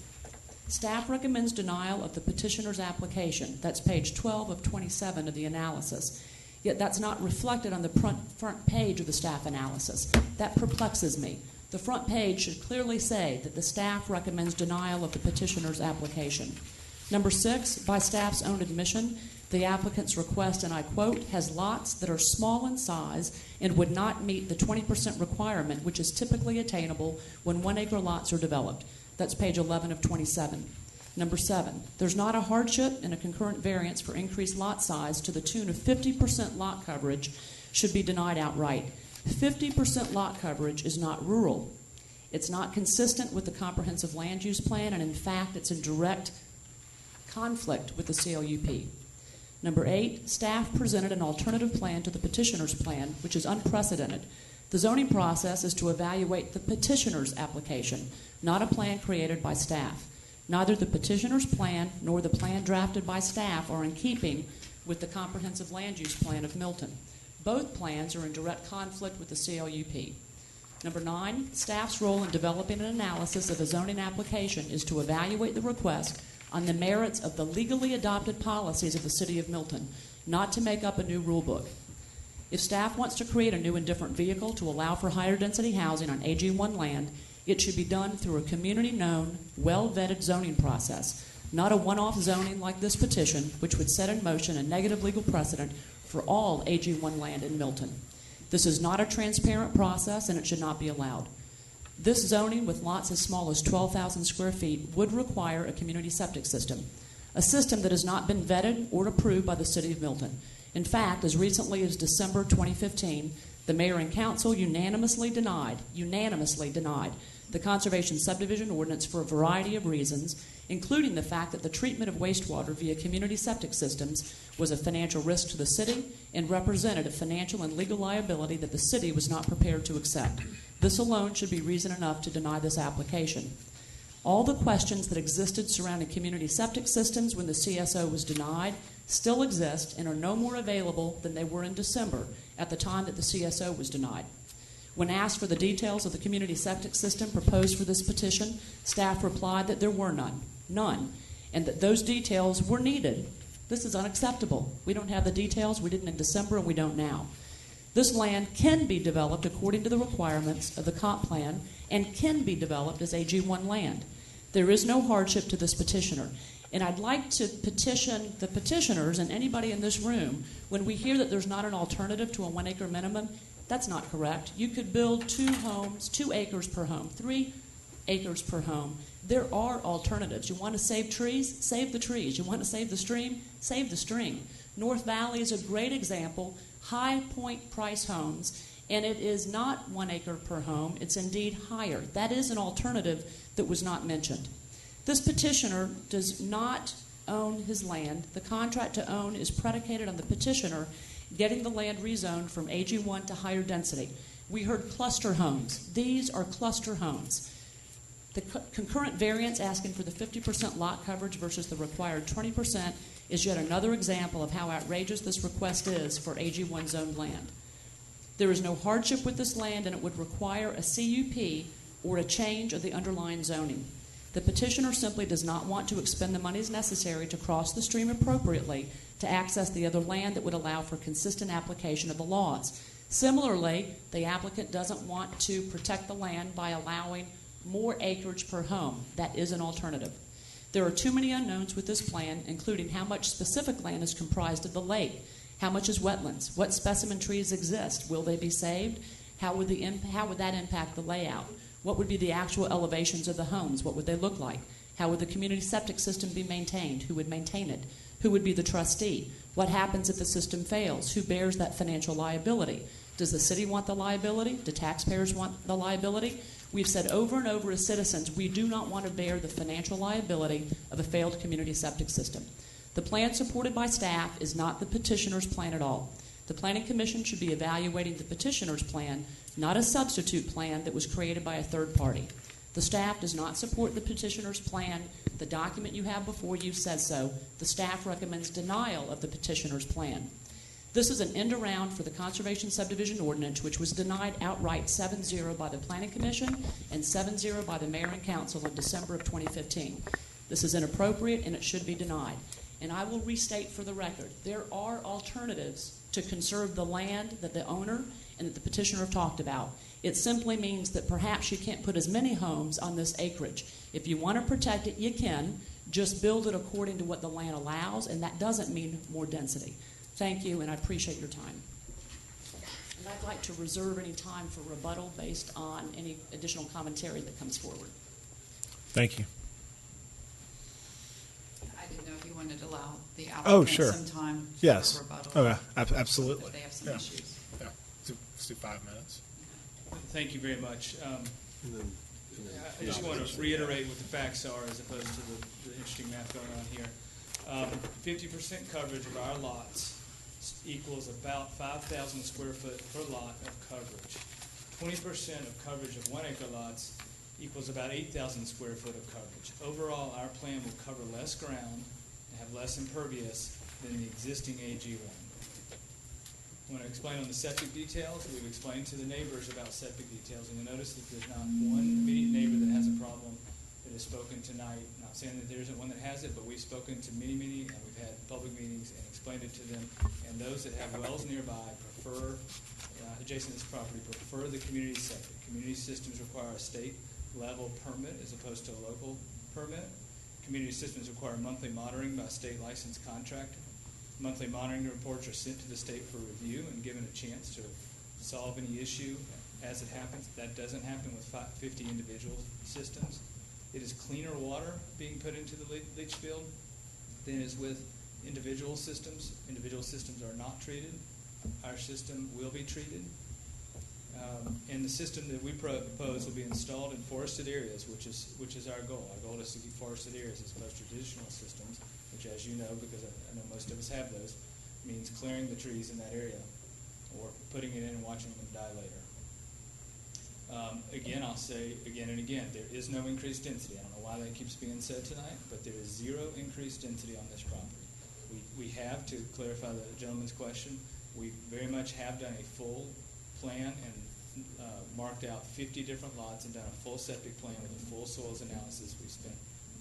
Staff recommends denial of the petitioner's application. That's page 12 of 27 of the analysis. Yet that's not reflected on the front page of the staff analysis. That perplexes me. The front page should clearly say that the staff recommends denial of the petitioner's application. Number 6, by staff's own admission, the applicant's request, and I quote, has lots that are small in size and would not meet the 20% requirement, which is typically attainable when 1 acre lots are developed. That's page 11 of 27. Number 7, there's not a hardship in a concurrent variance for increased lot size to the tune of 50% lot coverage should be denied outright. 50% lot coverage is not rural. It's not consistent with the comprehensive land use plan, and in fact, it's in direct conflict with the CLUP. Number 8, staff presented an alternative plan to the petitioner's plan, which is unprecedented. The zoning process is to evaluate the petitioner's application, not a plan created by staff. Neither the petitioner's plan nor the plan drafted by staff are in keeping with the comprehensive land use plan of Milton. Both plans are in direct conflict with the CLUP. Number 9, staff's role in developing an analysis of a zoning application is to evaluate the request on the merits of the legally adopted policies of the City of Milton, not to make up a new rule book. If staff wants to create a new and different vehicle to allow for higher density housing on AG1 land, it should be done through a community-known, well-vetted zoning process, not a one-off zoning like this petition, which would set in motion a negative legal precedent for all AG1 land in Milton. This is not a transparent process, and it should not be allowed. This zoning, with lots as small as 12,000 square feet, would require a community septic system, a system that has not been vetted or approved by the City of Milton. In fact, as recently as December 2015, the mayor and council unanimously denied the conservation subdivision ordinance for a variety of reasons, including the fact that the treatment of wastewater via community septic systems was a financial risk to the city and represented a financial and legal liability that the city was not prepared to accept. This alone should be reason enough to deny this application. All the questions that existed surrounding community septic systems when the CSO was denied still exist and are no more available than they were in December at the time that the CSO was denied. When asked for the details of the community septic system proposed for this petition, staff replied that there were none, and that those details were needed. This is unacceptable. We don't have the details. We didn't in December, and we don't now. This land can be developed according to the requirements of the comp plan and can be developed as AG1 land. There is no hardship to this petitioner. And I'd like to petition the petitioners and anybody in this room, when we hear that there's not an alternative to a 1 acre minimum, that's not correct. You could build 2 homes, 2 acres per home, 3 acres per home. There are alternatives. You want to save trees? Save the trees. You want to save the stream? Save the stream. North Valley is a great example, high point price homes, and it is not 1 acre per home. It's indeed higher. That is an alternative that was not mentioned. This petitioner does not own his land. The contract to own is predicated on the petitioner getting the land rezoned from AG1 to higher density. We heard cluster homes. These are cluster homes. The concurrent variance asking for the 50% lot coverage versus the required 20% is yet another example of how outrageous this request is for AG1 zoned land. There is no hardship with this land, and it would require a CUP or a change of the underlying zoning. The petitioner simply does not want to expend the monies necessary to cross the stream appropriately to access the other land that would allow for consistent application of the laws. Similarly, the applicant doesn't want to protect the land by allowing more acreage per home. That is an alternative. There are too many unknowns with this plan, including how much specific land is comprised of the lake, how much is wetlands, what specimen trees exist, will they be saved, how would that impact the layout, what would be the actual elevations of the homes, what would they look like, how would the community septic system be maintained, who would maintain it, who would be the trustee, what happens if the system fails, who bears that financial liability, does the city want the liability, do taxpayers want the liability? We've said over and over as citizens, we do not want to bear the financial liability of a failed community septic system. The plan supported by staff is not the petitioner's plan at all. The Planning Commission should be evaluating the petitioner's plan, not a substitute plan that was created by a third party. The staff does not support the petitioner's plan. The document you have before you says so. The staff recommends denial of the petitioner's plan. This is an end around for the Conservation Subdivision Ordinance, which was denied outright 7-0 by the Planning Commission and 7-0 by the Mayor and Council in December of 2015. This is inappropriate and it should be denied. And I will restate for the record, there are alternatives to conserve the land that the owner and that the petitioner have talked about. It simply means that perhaps you can't put as many homes on this acreage. If you want to protect it, you can. Just build it according to what the land allows, and that doesn't mean more density. Thank you, and I appreciate your time. And I'd like to reserve any time for rebuttal based on any additional commentary that comes forward. Thank you. I didn't know if you wanted to allow the applicant some time Yes. for rebuttal. Okay, absolutely. If they have some issues. Yeah. Let's do 5 minutes. Thank you very much. I just want to reiterate what the facts are as opposed to the interesting math going on here. 50% coverage of our lots equals about 5,000 square foot per lot of coverage. 20% of coverage of 1 acre lots equals about 8,000 square foot of coverage. Overall, our plan will cover less ground and have less impervious than the existing AG1. I want to explain on the septic details. We've explained to the neighbors about septic details, and you'll notice that there's not one immediate neighbor that has a problem that has spoken tonight. Not saying that there isn't one that has it, but we've spoken to many, and we've had public meetings and explained it to them. And those that have wells nearby prefer, adjacent to this property, prefer the community septic. Community systems require a state-level permit as opposed to a local permit. Community systems require monthly monitoring by a state licensed contractor. Monthly monitoring reports are sent to the state for review and given a chance to solve any issue as it happens. That doesn't happen with 50 individual systems. It is cleaner water being put into the leach field than is with individual systems. Individual systems are not treated. Our system will be treated. And the system that we propose will be installed in forested areas, which is our goal. Our goal is to keep forested areas as opposed to traditional systems, which, as you know, because I know most of us have those, means clearing the trees in that area or putting it in and watching them die later. Again, I'll say again and again, there is no increased density. I don't know why that keeps being said tonight, but there is zero increased density on this property. We have, to clarify the gentleman's question, we very much have done a full plan and marked out 50 different lots and done a full septic plan with a full soils analysis. We spent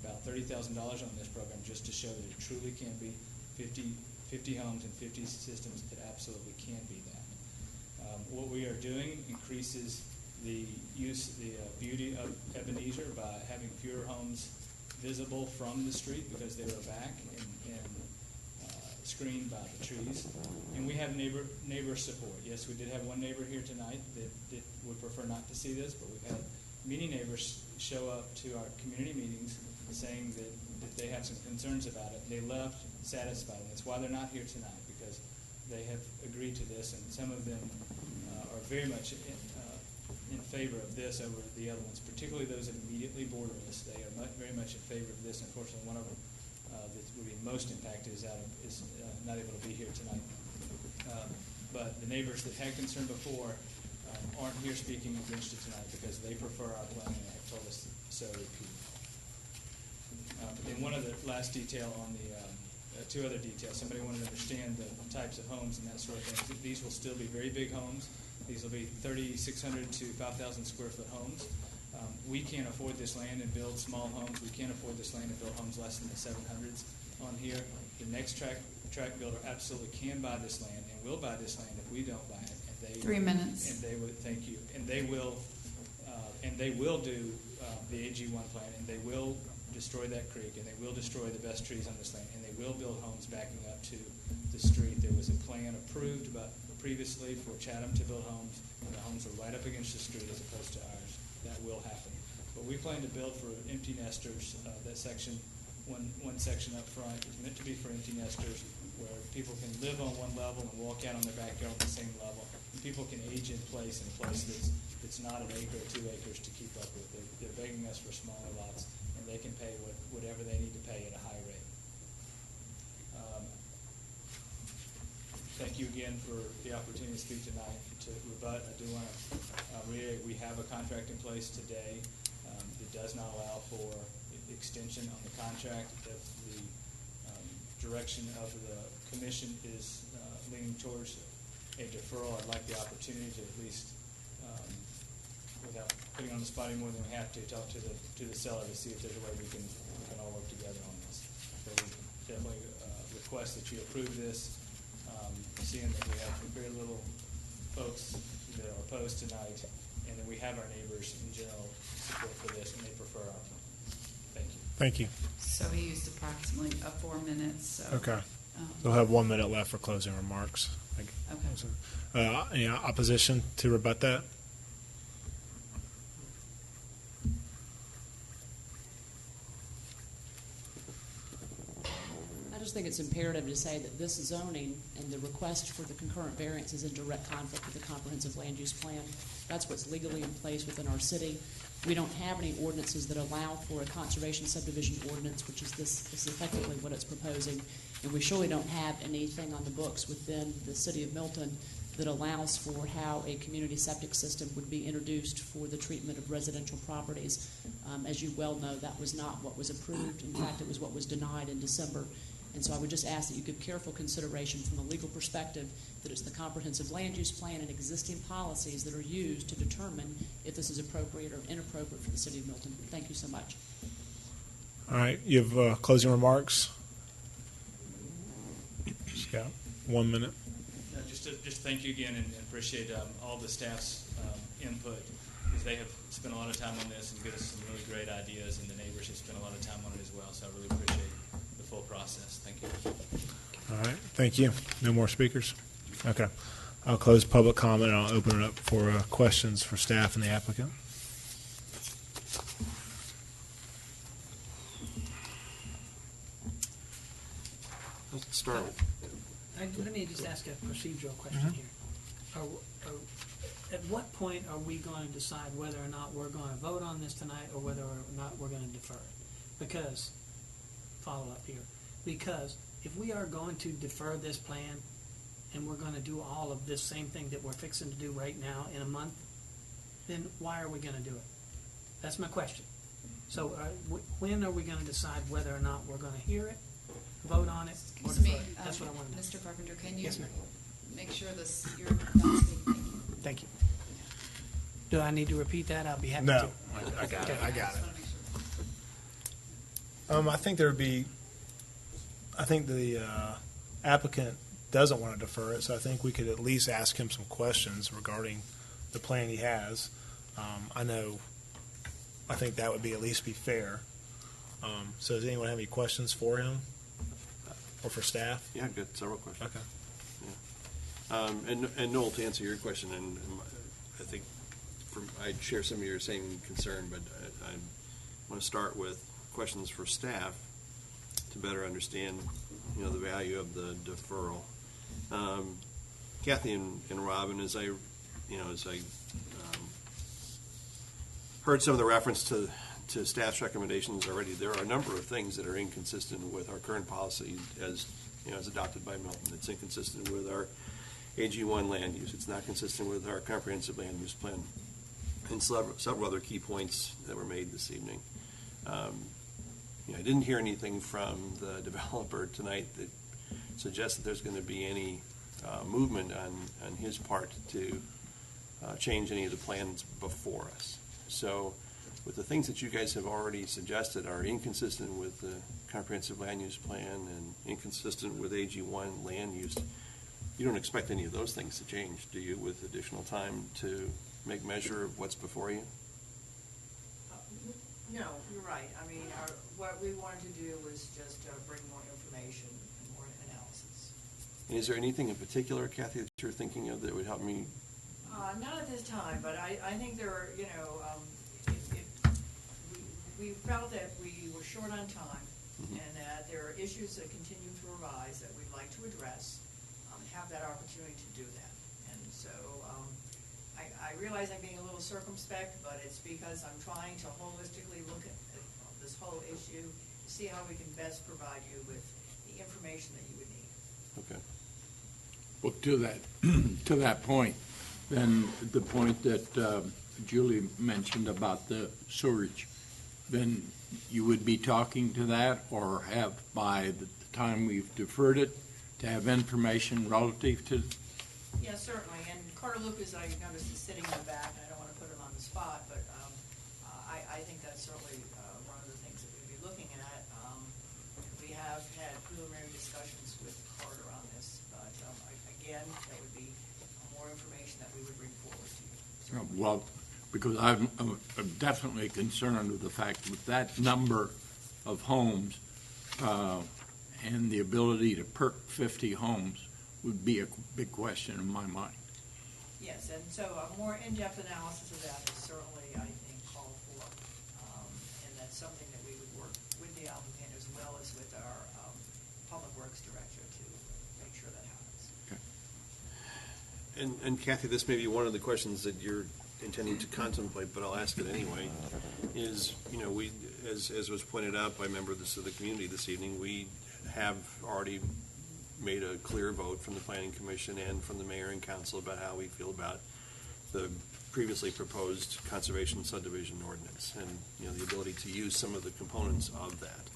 about $30,000 on this program just to show that it truly can be 50 homes and 50 systems. It absolutely can be that. What we are doing increases the beauty of Ebenezer by having fewer homes visible from the street because they were back and screened by the trees. And we have neighbor support. Yes, we did have one neighbor here tonight that would prefer not to see this, but we've had many neighbors show up to our community meetings saying that they have some concerns about it. They left satisfied, and that's why they're not here tonight, because they have agreed to this, and some of them are very much in favor of this over the other ones, particularly those that immediately border us. They are very much in favor of this. Unfortunately, one of them that would be most impacted is not able to be here tonight. But the neighbors that had concern before aren't here speaking against it tonight because they prefer our plan and have told us so repeatedly. And one other last detail on the two other details. Somebody wanted to understand the types of homes and that sort of thing. These will still be very big homes. These will be 3,600 to 5,000 square foot homes. We can't afford this land and build small homes. We can't afford this land and build homes less than the 700s on here. The next track builder absolutely can buy this land and will buy this land if we don't buy it. And they 3 minutes. And they would, thank you. And they will do the AG1 plan, and they will destroy that creek, and they will destroy the best trees on this land, and they will build homes backing up to the street. There was a plan approved previously for Chatham to build homes, and the homes are right up against the street as opposed to ours. That will happen. But we plan to build for empty nesters. That section, one section up front is meant to be for empty nesters, where people can live on one level and walk out on their backyard on the same level. And people can age in a place that's not an acre or 2 acres to keep up with. They're begging us for smaller lots, and they can pay whatever they need to pay at a high rate. Thank you again for the opportunity to speak tonight. To rebut, I do want to reiterate, we have a contract in place today that does not allow for extension on the contract. If the direction of the commission is leaning towards a deferral, I'd like the opportunity to at least, without putting on the spot any more than we have to, talk to the seller to see if there's a way we can all work together on this. So we definitely request that you approve this. Seeing that we have very little folks that are opposed tonight, and that we have our neighbors in general support for this, and they prefer our plan. Thank you. Thank you. So he used approximately 4 minutes. So, Okay. We'll have 1 minute left for closing remarks. Okay. Any opposition to rebut that? first think it's imperative to say that this zoning and the request for the concurrent variance is in direct conflict with the comprehensive land use plan. That's what's legally in place within our city. We don't have any ordinances that allow for a conservation subdivision ordinance, which is effectively what it's proposing. And we surely don't have anything on the books within the city of Milton that allows for how a community septic system would be introduced for the treatment of residential properties. As you well know, that was not what was approved. In fact, it was what was denied in December. And so I would just ask that you give careful consideration from a legal perspective that it's the comprehensive land use plan and existing policies that are used to determine if this is appropriate or inappropriate for the city of Milton. Thank you so much. All right, you have closing remarks? Scott, 1 minute. Just thank you again and appreciate all the staff's input, because they have spent a lot of time on this and given us some really great ideas, and the neighbors have spent a lot of time on it as well. So I really appreciate the full process. Thank you. All right, thank you. No more speakers? Okay. I'll close public comment and I'll open it up for questions for staff and the applicant. Let's start with. Let me just ask a procedural question here. At what point are we going to decide whether or not we're going to vote on this tonight or whether or not we're going to defer it? Because, follow up here, because if we are going to defer this plan and we're going to do all of this same thing that we're fixing to do right now in a month, then why are we going to do it? That's my question. So when are we going to decide whether or not we're going to hear it, vote on it, or Excuse me, defer it? That's what I want to know. Mr. Carpenter, can you Yes, ma'am. make sure you're not speaking? Thank you. Do I need to repeat that? I'll be happy No, to. I got it. I just want to make sure. I think there would be, I think the applicant doesn't want to defer it, so I think we could at least ask him some questions regarding the plan he has. I think that would be at least be fair. So does anyone have any questions for him or for staff? Yeah, I've got several questions. Okay. And Noel, to answer your question, and I think I'd share some of your same concern, but I want to start with questions for staff to better understand, the value of the deferral. Kathy and Robin, as I heard some of the reference to staff's recommendations already, there are a number of things that are inconsistent with our current policy as adopted by Milton. It's inconsistent with our AG1 land use. It's not consistent with our comprehensive land use plan, and several other key points that were made this evening. I didn't hear anything from the developer tonight that suggests that there's going to be any movement on his part to change any of the plans before us. So with the things that you guys have already suggested are inconsistent with the comprehensive land use plan and inconsistent with AG1 land use, you don't expect any of those things to change, do you, with additional time to make measure of what's before you? No, you're right. I mean, what we wanted to do was just bring more information and more analysis. And is there anything in particular, Kathy, that you're thinking of that would help me? Not at this time, but I think there are, we felt that we were short on time, and that there are issues that continue to arise that we'd like to address, have that opportunity to do that. And so I realize I'm being a little circumspect, but it's because I'm trying to holistically look at this whole issue to see how we can best provide you with the information that you would need. Okay. Well, to that point, then the point that Julie mentioned about the sewerage, then you would be talking to that, or have, by the time we've deferred it, to have information relative to? Yes, certainly. And Carter Lucas, I noticed, is sitting in the back, and I don't want to put him on the spot, but I think that's certainly one of the things that we'd be looking at. We have had preliminary discussions with Carter on this, but again, that would be more information that we would bring forward to you. Certainly. Well, because I'm definitely concerned with the fact that that number of homes and the ability to perk 50 homes would be a big question in my mind. Yes, and so a more in-depth analysis of that is certainly, I think, called for, and that's something that we would work with the applicant as well as with our public Works Director to make sure that happens. And Kathy, this may be one of the questions that you're intending to contemplate, but I'll ask it anyway, is, we, as was pointed out by members of the community this evening, we have already made a clear vote from the Planning Commission and from the mayor and council about how we feel about the previously proposed conservation subdivision ordinance and, the ability to use some of the components of that.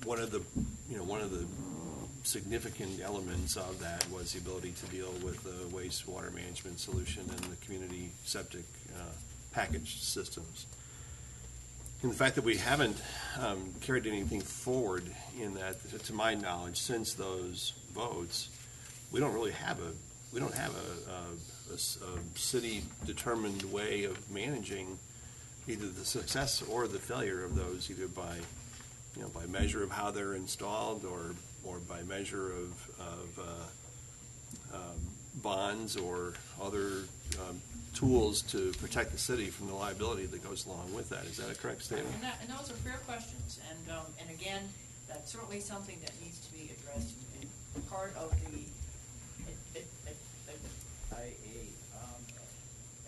One of the significant elements of that was the ability to deal with the wastewater management solution and the community septic package systems. And the fact that we haven't carried anything forward in that, to my knowledge, since those votes, we don't have a city-determined way of managing either the success or the failure of those, either by measure of how they're installed or by measure of bonds or other tools to protect the city from the liability that goes along with that. Is that a correct statement? And those are fair questions, and again, that's certainly something that needs to be addressed in part of the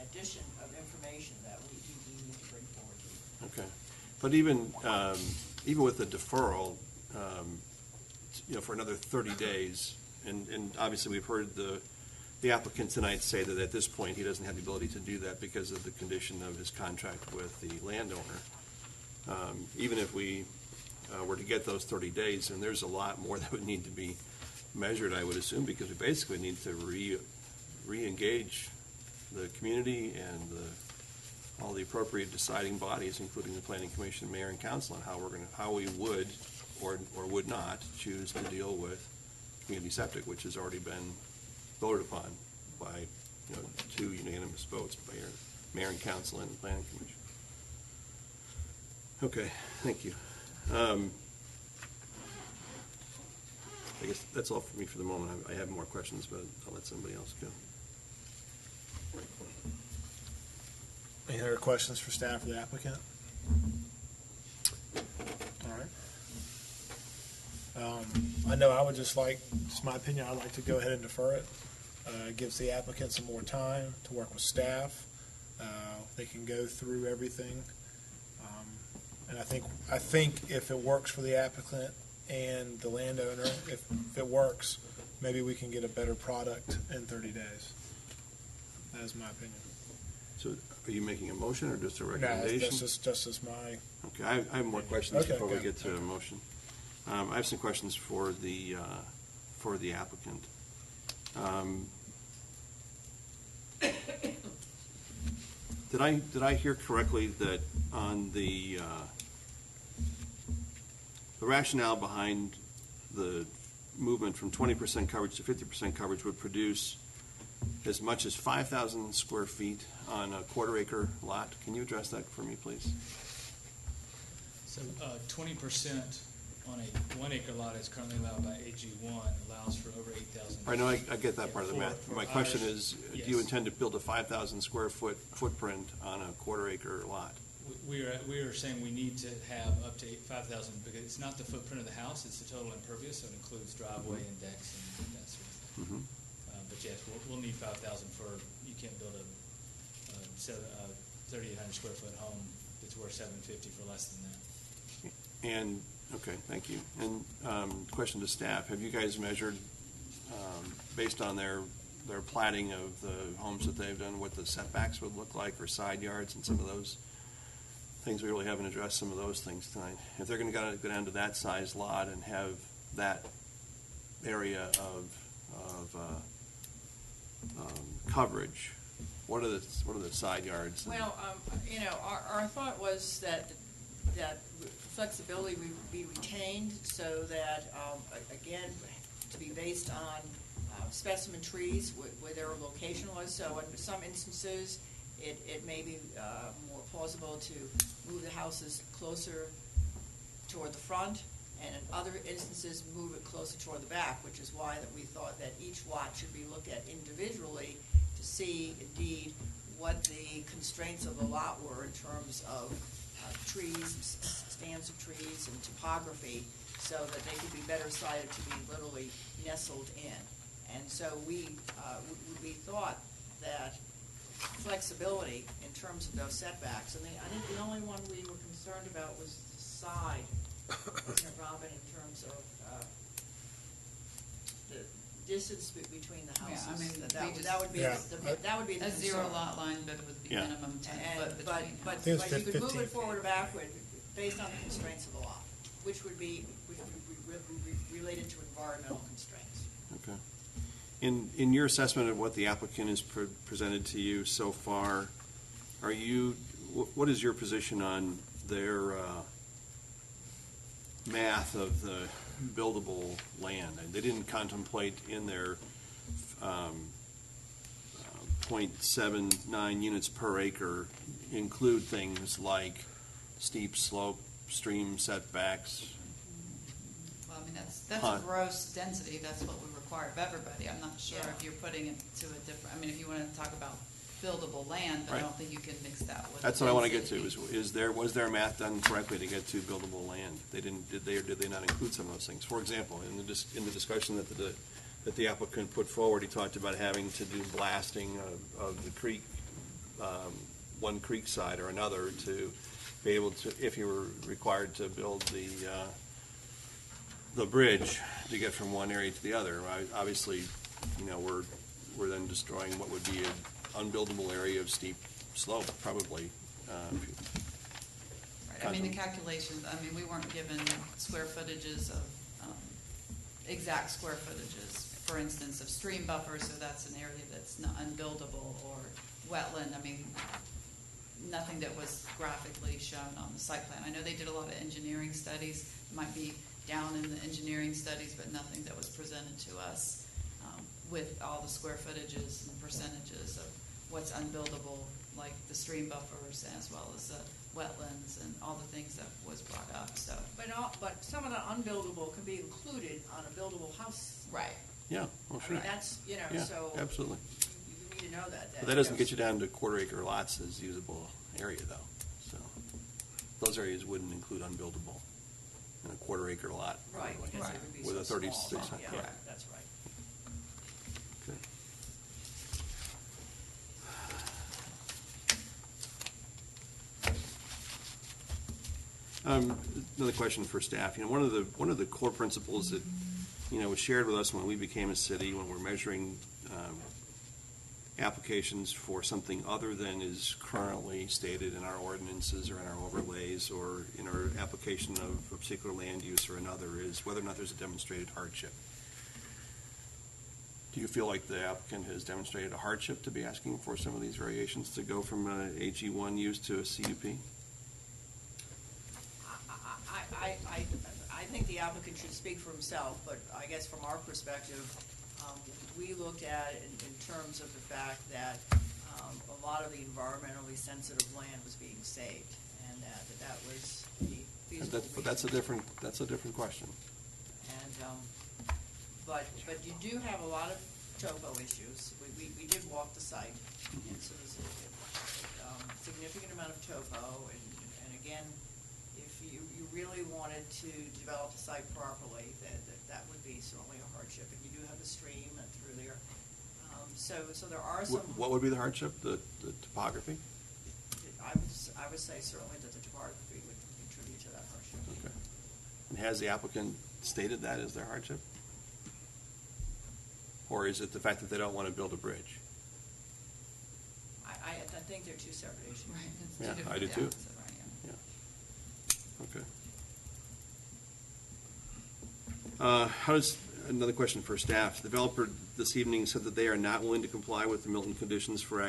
addition of information that we need to bring forward. Okay, but even with the deferral, for another 30 days, and obviously we've heard the applicant tonight say that at this point he doesn't have the ability to do that because of the condition of his contract with the landowner. Even if we were to get those 30 days, and there's a lot more that would need to be measured, I would assume, because we basically need to re-engage the community and all the appropriate deciding bodies, including the Planning Commission, Mayor, and Council, on how we would or would not choose to deal with community septic, which has already been voted upon by 2 unanimous votes by Mayor and Council and the Planning Commission. Okay, thank you. I guess that's all for me for the moment. I have more questions, but I'll let somebody else go. Any other questions for staff or the applicant? All right. I know I would just my opinion, I'd like to go ahead and defer it. It gives the applicant some more time to work with staff. They can go through everything. And I think if it works for the applicant and the landowner, if it works, maybe we can get a better product in 30 days. That is my opinion. So are you making a motion or just a recommendation? No, that's just my... Okay, I have more questions before we go. get to a motion. I have some questions for the applicant. Did I hear correctly that on the rationale behind the movement from 20% coverage to 50% coverage would produce as much as 5,000 square feet on a quarter-acre lot? Can you address that for me, please? So 20% on a 1 acre lot is currently allowed by AG1, allows for over 8,000. I know, I get that part of the math. My question is, yes. do you intend to build a 5,000 square foot footprint on a quarter-acre lot? We are saying we need to have up to 5,000 because it's not the footprint of the house, it's the total impervious, so it includes driveway and decks and that sort of thing. Mm-hmm. But yes, we'll need 5,000 you can't build a 3,800 square foot home that's worth $750 for less than that. And, okay, thank you. And question to staff, have you guys measured, based on their platting of the homes that they've done, what the setbacks would look like, or side yards and some of those things? We really haven't addressed some of those things tonight. If they're going to go down to that size lot and have that area of coverage, what are the side yards? Well, our thought was that flexibility would be retained so that, again, to be based on specimen trees where their location was. So in some instances, it may be more plausible to move the houses closer toward the front, and in other instances, move it closer toward the back, which is why that we thought that each lot should be looked at individually to see indeed what the constraints of the lot were in terms of trees, stands of trees, and topography, so that they could be better sited to be literally nestled in. And so we thought that flexibility in terms of those setbacks, and I think the only one we were concerned about was the side, wasn't it, Robin, in terms of the distance between the Yeah, houses? I mean, That would be, Yeah. that would be the A concern. zero lot line, but it would be Yeah. minimum 10 And, foot but, between but, houses. think it's but you could move 15 it forward or backward based on the constraints of the law, which would be related to environmental constraints. Okay. In your assessment of what the applicant has presented to you so far, what is your position on their math of the buildable land? And they didn't contemplate in their 0.79 units per acre include things like steep slope, stream setbacks. Well, I mean, that's Huh. a gross density, that's what we require of everybody. I'm not sure Yeah. if you're putting it to a different, I mean, if you want to talk about buildable land, but I Right. don't think you can mix that with. That's what I want to get to, density. was their math done correctly to get to buildable land? Did they or did they not include some of those things? For example, in the discussion that the applicant put forward, he talked about having to do blasting of the creek, one creek side or another to be able to, if you were required to build the bridge to get from one area to the other. Obviously, we're then destroying what would be an unbuildable area of steep slope, probably. Right, I mean, the calculations, I mean, we weren't given square footages of, exact square footages, for instance, of stream buffers, so that's an area that's not unbuildable, or wetland, I mean, nothing that was graphically shown on the site plan. I know they did a lot of engineering studies, might be down in the engineering studies, but nothing that was presented to us with all the square footages and percentages of what's unbuildable, like the stream buffers, as well as the wetlands and all the things that was brought up, so. But some of the unbuildable can be included on a buildable house. Right. Yeah, well, I sure. mean, that's, Yeah, so. absolutely. You need to know that. But that doesn't get you down to quarter-acre lots as usable area, though. So those areas wouldn't include unbuildable in a quarter-acre lot. Right, probably, because it would be with so a small. 36. Yeah, Correct. that's right. Okay. Another question for staff. One of the core principles that was shared with us when we became a city, when we're measuring applications for something other than is currently stated in our ordinances or in our overlays or in our application of a particular land use or another, is whether or not there's a demonstrated hardship. Do you feel like the applicant has demonstrated a hardship to be asking for some of these variations to go from a AG1 use to a CUP? I think the applicant should speak for himself, but I guess from our perspective, we looked at it in terms of the fact that a lot of the environmentally sensitive land was being saved, and that was the feasible. But that's a different question. And, but you do have a lot of topo issues. We did walk the site, and so there's a significant amount of topo, and again, if you really wanted to develop the site properly, that would be certainly a hardship. And you do have the stream through there. So there are some. What would be the hardship? The topography? I would say certainly that the topography would contribute to that hardship. Okay. And has the applicant stated that as their hardship? Or is it the fact that they don't want to build a bridge? I think they're two separate issues. Right, it's two Yeah, different I do too. depths, right, yeah. Okay. Another question for staff. The developer this evening said that they are not willing to comply with the Milton conditions for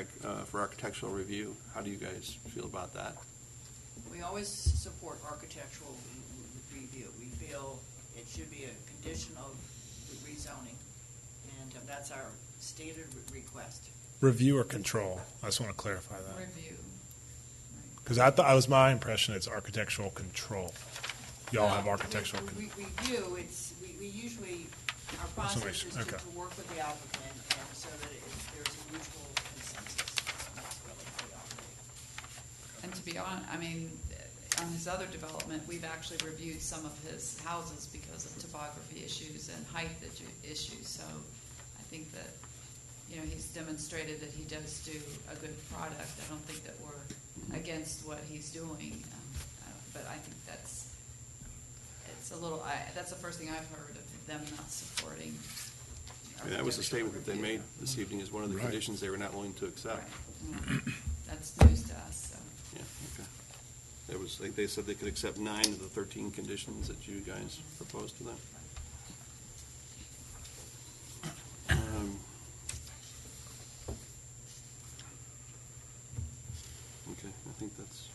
architectural review. How do you guys feel about that? We always support architectural review. We feel it should be a condition of the rezoning, and that's our stated request. Review or control? I just want to clarify that. Review. Because I thought, it was my impression it's architectural control. Y'all have architectural control. Review, we usually, our process is Okay. to work with the applicant, and so that there's a mutual consensus. That's really how we operate. And to be honest, I mean, on his other development, we've actually reviewed some of his houses because of topography issues and height issues. So I think that, he's demonstrated that he does do a good product. I don't think that we're against what he's doing, but I think that's the first thing I've heard of them not supporting. That was the statement that they made this evening as one of the conditions they were not willing to accept. Right. That's news to us, so. Yeah, okay. It was, they said they could accept 9 of the 13 conditions that you guys proposed to them. Okay, I think that's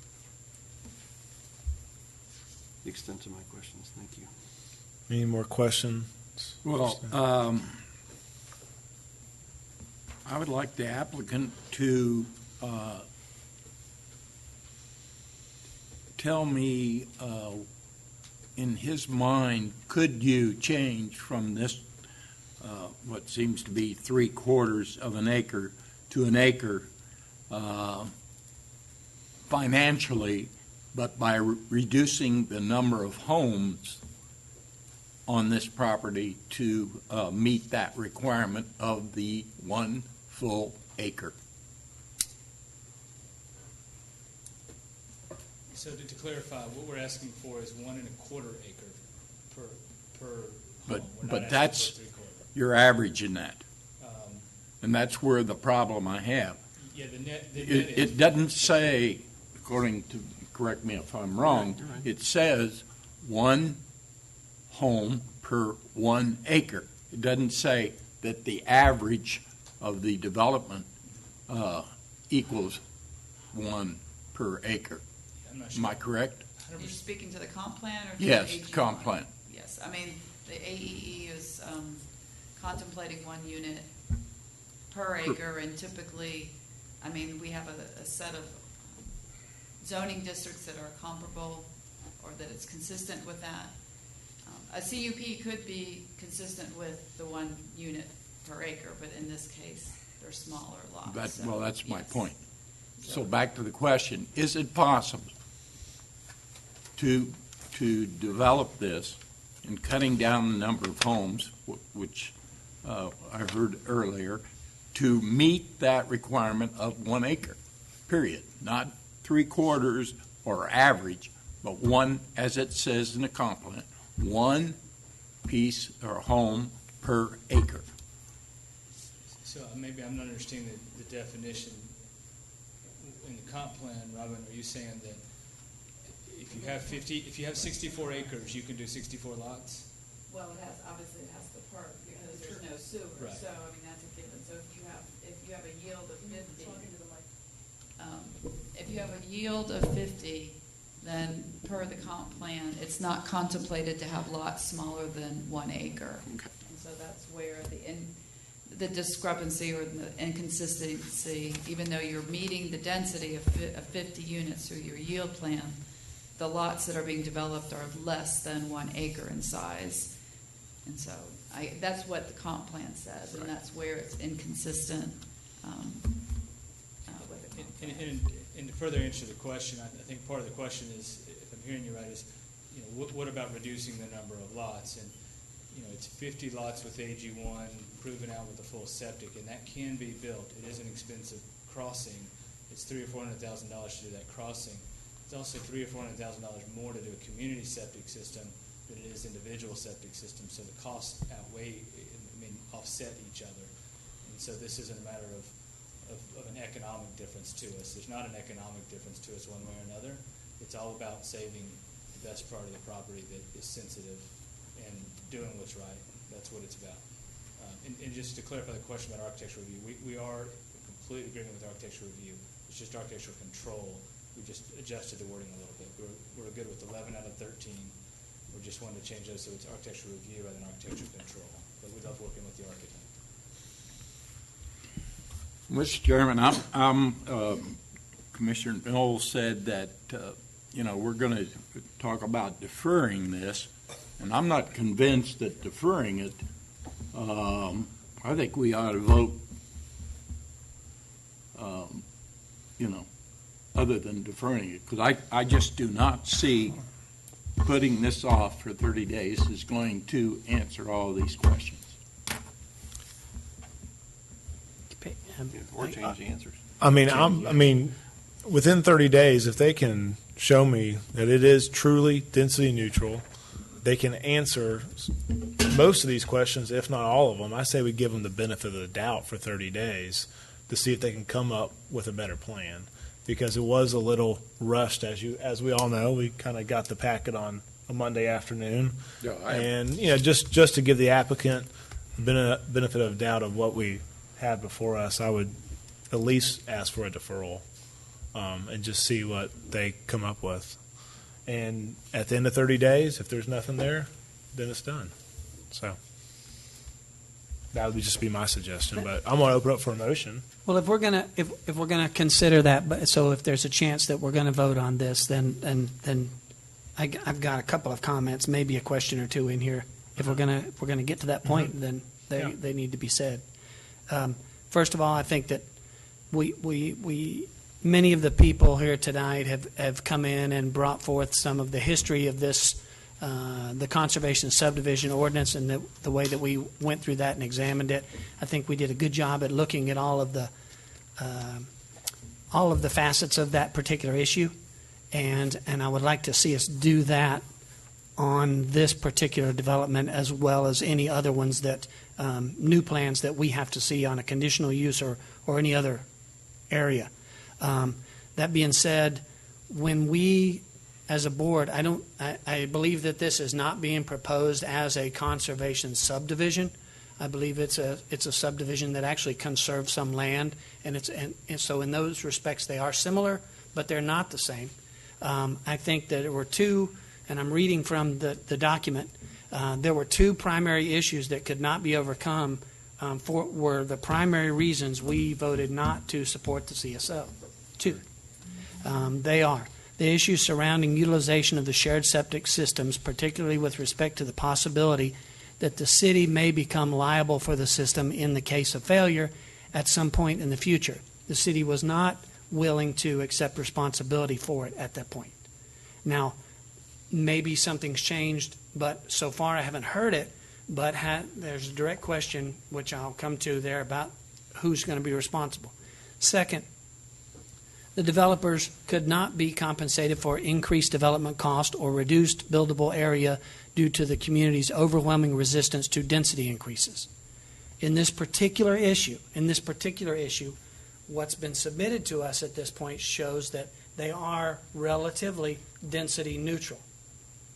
the extent of my questions. Thank you. Any more questions? Well, I would like the applicant to tell me, in his mind, could you change from this, what seems to be 3/4 of an acre to an acre financially, but by reducing the number of homes on this property to meet that requirement of the 1 full acre? So to clarify, what we're asking for is 1 1/4 acre per home. We're not But asking that's, for 3/4. you're averaging that. And that's where the problem I have. Yeah, the net It doesn't say, according to, correct me if I'm wrong, You're right. it says 1 home per 1 acre. It doesn't say that the average of the development equals 1 per acre. I'm not Am sure. I correct? You're speaking to the comp plan or to Yes, the AG1? comp plan. Yes, I mean, the AEE is contemplating 1 unit per acre, and typically, I mean, we have a set of zoning districts that are comparable, or that it's consistent with that. A CUP could be consistent with the 1 unit per acre, but in this case, they're smaller lots. Well, that's my yes. point. So back to the question, is it possible to develop this in cutting down the number of homes, which I heard earlier, to meet that requirement of 1 acre, period? Not 3/4 or average, but 1, as it says in the comp plan, 1 piece or home per acre. So maybe I'm not understanding the definition. In the comp plan, Robin, are you saying that if you have 64 acres, you can do 64 lots? Well, obviously it has to perk because there's no sewer, Right. so, I mean, that's a given. So if you have a yield of 50, if you have a yield of 50, then per the comp plan, it's not contemplated to have lots smaller than 1 acre. Okay. And so that's where the discrepancy or the inconsistency, even though you're meeting the density of 50 units through your yield plan, the lots that are being developed are less than 1 acre in size. And so that's what the comp plan says, and that's where it's inconsistent with the comp plan. And to further answer the question, I think part of the question is, if I'm hearing you right, is, what about reducing the number of lots? And, it's 50 lots with AG1 proven out with a full septic, and that can be built. It is an expensive crossing. It's $300,000 or $400,000 to do that crossing. It's also $300,000 or $400,000 more to do a community septic system than it is individual septic systems. So the costs offset each other. And so this isn't a matter of an economic difference to us. There's not an economic difference to us one way or another. It's all about saving the best part of the property that is sensitive and doing what's right. That's what it's about. And just to clarify the question about architectural review, we are in complete agreement with architectural review. It's just architectural control. We just adjusted the wording a little bit. We're good with 11 out of 13. We just wanted to change those so it's architectural review rather than architectural control. But we love working with the architect. Mr. Chairman, Commissioner Knowles said that, we're going to talk about deferring this, and I'm not convinced that deferring it, I think we ought to vote, other than deferring it? Because I just do not see putting this off for 30 days is going to answer all these questions. Or change the answers. I mean, within 30 days, if they can show me that it is truly density neutral, they can answer most of these questions, if not all of them. I say we give them the benefit of the doubt for 30 days to see if they can come up with a better plan. Because it was a little rushed, as we all know. We kind of got the packet on a Monday afternoon, and just to give the applicant the benefit of doubt of what we had before us, I would at least ask for a deferral and just see what they come up with. And at the end of 30 days, if there's nothing there, then it's done. So that would just be my suggestion. But I'm going to open up for a motion. Well, if we're gonna consider that, but so if there's a chance that we're gonna vote on this, then I've got a couple of comments, maybe a question or two in here. If we're gonna get to that point, then they need to be said. First of all, I think that we many of the people here tonight have come in and brought forth some of the history of this, the conservation subdivision ordinance, and the way that we went through that and examined it. I think we did a good job at looking at all of the facets of that particular issue, and I would like to see us do that on this particular development, as well as any other ones that new plans that we have to see on a conditional use or any other area. That being said, when we, as a board, I believe that this is not being proposed as a conservation subdivision. I believe it's a subdivision that actually conserves some land, and so in those respects they are similar, but they're not the same. I think that there were two, and I'm reading from the document. There were two primary issues that could not be overcome. Were the primary reasons we voted not to support the CSO. Two. They are the issues surrounding utilization of the shared septic systems, particularly with respect to the possibility that the city may become liable for the system in the case of failure at some point in the future. The city was not willing to accept responsibility for it at that point. Now, maybe something's changed, but so far I haven't heard it. But there's a direct question, which I'll come to there, about who's going to be responsible. Second, the developers could not be compensated for increased development cost or reduced buildable area due to the community's overwhelming resistance to density increases. In this particular issue, what's been submitted to us at this point shows that they are relatively density neutral.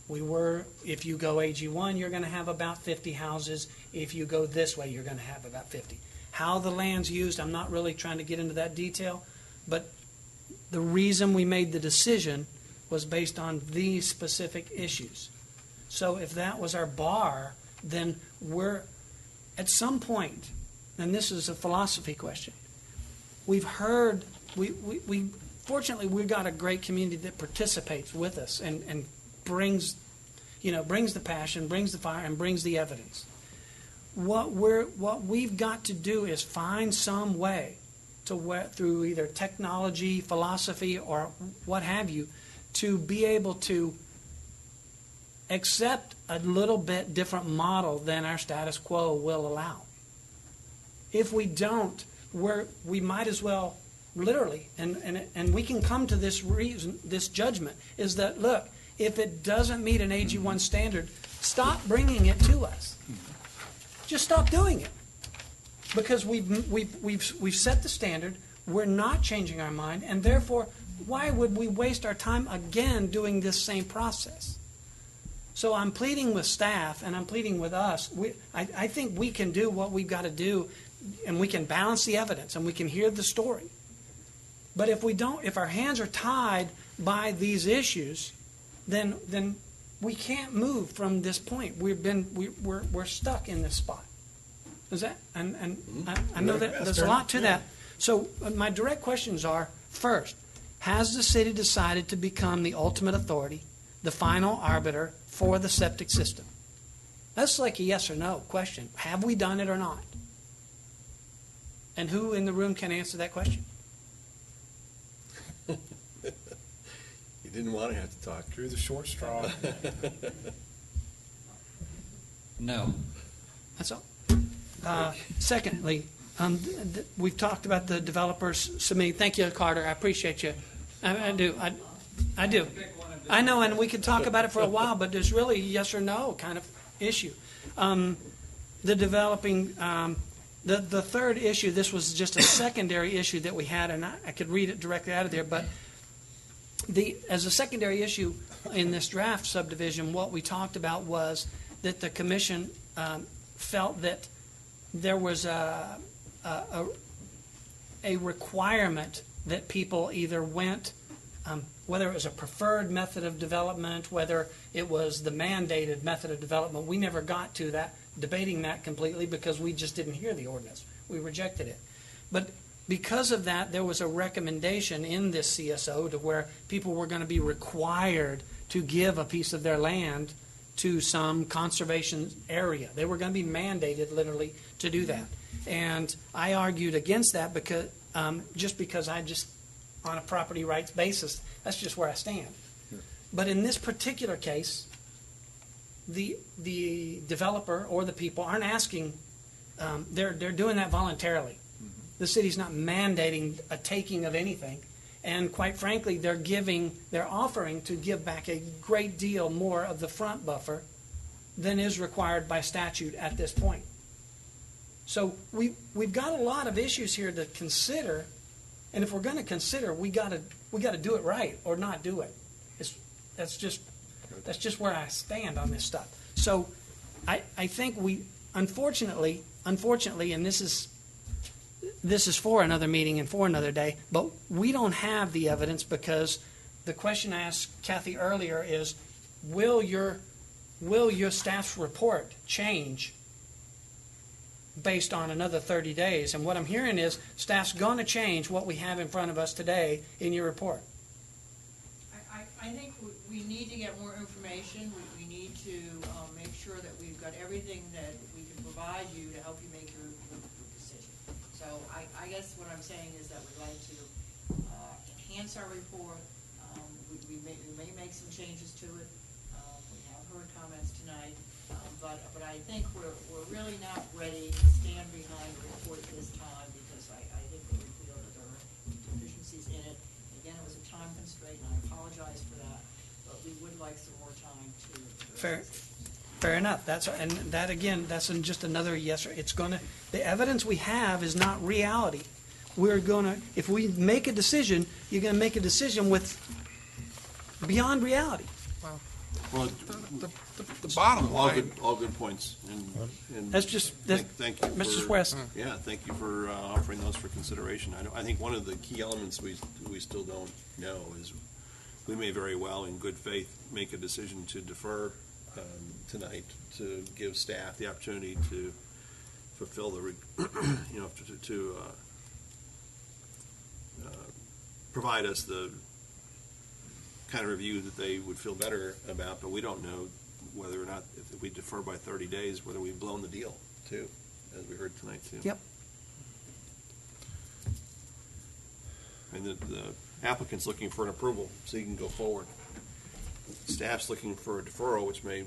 If you go AG1, you're going to have about 50 houses. If you go this way, you're going to have about 50. How the land's used, I'm not really trying to get into that detail, but the reason we made the decision was based on these specific issues. So if that was our bar, then we're, at some point, and this is a philosophy question, we've heard, fortunately we've got a great community that participates with us and brings the passion, brings the fire, and brings the evidence. What we've got to do is find some way through either technology, philosophy, or what have you, to be able to accept a little bit different model than our status quo will allow. If we don't, we might as well literally, and we can come to this judgment, is that, look, if it doesn't meet an AG1 standard, stop bringing it to us. Just stop doing it. Because we've set the standard, we're not changing our mind, and therefore, why would we waste our time again doing this same process? So I'm pleading with staff, and I'm pleading with us. I think we can do what we've got to do, and we can balance the evidence, and we can hear the story. But if we don't, if our hands are tied by these issues, then we can't move from this point. We're stuck in this spot. Is that? And I know that there's a lot to that. So my direct questions are: first, has the city decided to become the ultimate authority, the final arbiter for the septic system? That's like a yes or no question. Have we done it or not? And who in the room can answer that question? You didn't want to have to talk. Drew the short straw. No. That's all. Secondly, we've talked about the developers submitting. Thank you, Carter. I appreciate you. I do. I do. I know, and we could talk about it for a while, but there's really a yes or no kind of issue. The developing, the third issue, this was just a secondary issue that we had, and I could read it directly out of there, but as a secondary issue in this draft subdivision, what we talked about was that the commission felt that there was a requirement that people either went, whether it was a preferred method of development, whether it was the mandated method of development. We never got to that, debating that completely, because we just didn't hear the ordinance. We rejected it. But because of that, there was a recommendation in this CSO to where people were going to be required to give a piece of their land to some conservation area. They were going to be mandated, literally, to do that. And I argued against that because just because on a property rights basis, that's just where I stand. But in this particular case, the developer or the people aren't asking, they're doing that voluntarily. The city's not mandating a taking of anything. And quite frankly, they're offering to give back a great deal more of the front buffer than is required by statute at this point. So we've got a lot of issues here to consider, and if we're going to consider, we got to do it right or not do it. That's just where I stand on this stuff. So I think we unfortunately, and this is for another meeting and for another day, but we don't have the evidence, because the question I asked Kathy earlier is, will your staff's report change based on another 30 days? And what I'm hearing is staff's going to change what we have in front of us today in your report. I think we need to get more information. We need to make sure that we've got everything that we can provide you to help you make your decision. So I guess what I'm saying is that we'd like to enhance our report. We may make some changes to it. We have heard comments tonight. But I think we're really not ready to stand behind the report this time, because I think that we feel that there are deficiencies in it. Again, it was a time constraint, and I apologize for that, but we would like some more time to. Fair enough. That's just another yes. The evidence we have is not reality. If we make a decision, you're going to make a decision with beyond reality. Well, the bottom line. All good points. And That's just thank you, Mr. West. Yeah, thank you for offering those for consideration. I think one of the key elements we still don't know is we may very well, in good faith, make a decision to defer tonight to give staff the opportunity to fulfill the, provide us the kind of review that they would feel better about, but we don't know whether or not, if we defer by 30 days, whether we've blown the deal, too, as we heard tonight, too. Yep. And the applicant's looking for an approval so he can go forward. Staff's looking for a deferral, which may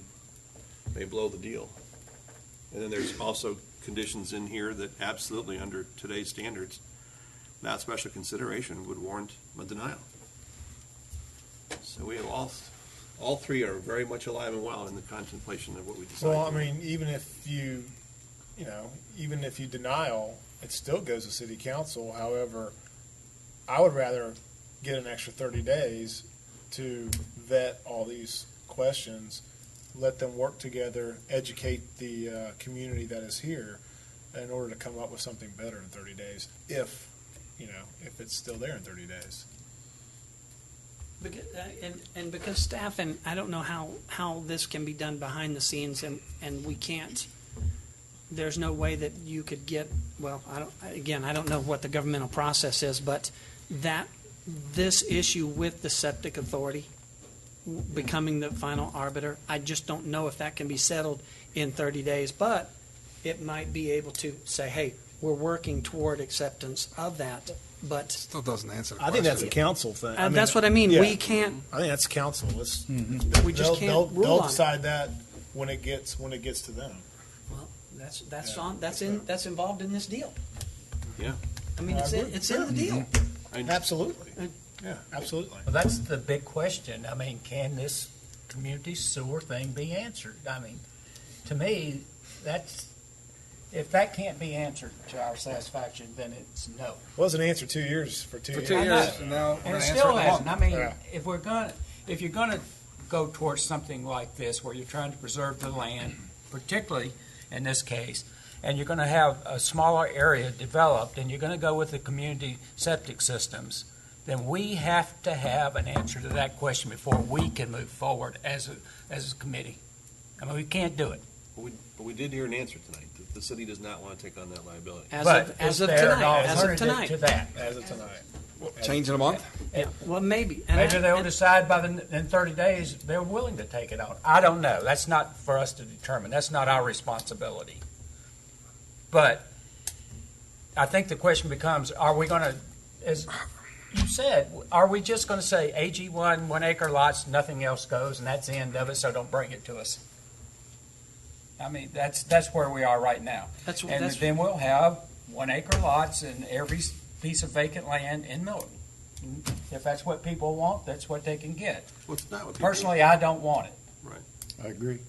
blow the deal. And then there's also conditions in here that absolutely, under today's standards, without special consideration, would warrant a denial. So we have all three are very much alive and well in the contemplation of what we decide. Well, I mean, even if you denial, it still goes to city council. However, I would rather get an extra 30 days to vet all these questions, let them work together, educate the community that is here in order to come up with something better in 30 days, if it's still there in 30 days. Because staff, and I don't know how this can be done behind the scenes, and we can't. There's no way that you could get. Well, I don't know what the governmental process is, but this issue with the septic authority becoming the final arbiter, I just don't know if that can be settled in 30 days. But it might be able to say, hey, we're working toward acceptance of that, but Still doesn't answer the I question. think that's a council thing. I mean, that's what I mean. yeah. We can't, I think that's council. we just can't rule They'll on it. decide that when it gets to them. Well, that's involved in this deal. Yeah. I mean, it's in the deal. Absolutely. Yeah, absolutely. Well, that's the big question. I mean, can this community sewer thing be answered? I mean, to me, if that can't be answered to our satisfaction, then it's no. Wasn't answered 2 years for 2 For years. 2 I know. years, and now we're And gonna it answer still it hasn't. one. I mean, Yeah. if you're gonna go towards something like this, where you're trying to preserve the land, particularly in this case, and you're gonna have a smaller area developed, and you're gonna go with the community septic systems, then we have to have an answer to that question before we can move forward as a committee. I mean, we can't do it. But we did hear an answer tonight. The city does not want to take on that liability. As But of is there an tonight, as of alternative tonight. to that? As of tonight. Change in a month? Yeah, well, maybe. And Maybe I- they'll and- decide in 30 days they're willing to take it out. I don't know. That's not for us to determine. That's not our responsibility. But I think the question becomes, are we going to, as you said, are we just going to say AG1, 1 acre lots, nothing else goes, and that's the end of it, so don't bring it to us? I mean, that's where we are right now. And then we'll have 1 acre lots in every piece of vacant land in Milton. If that's what people want, that's what they can get. Well, it's not what people Personally, I don't want it. Right. I agree.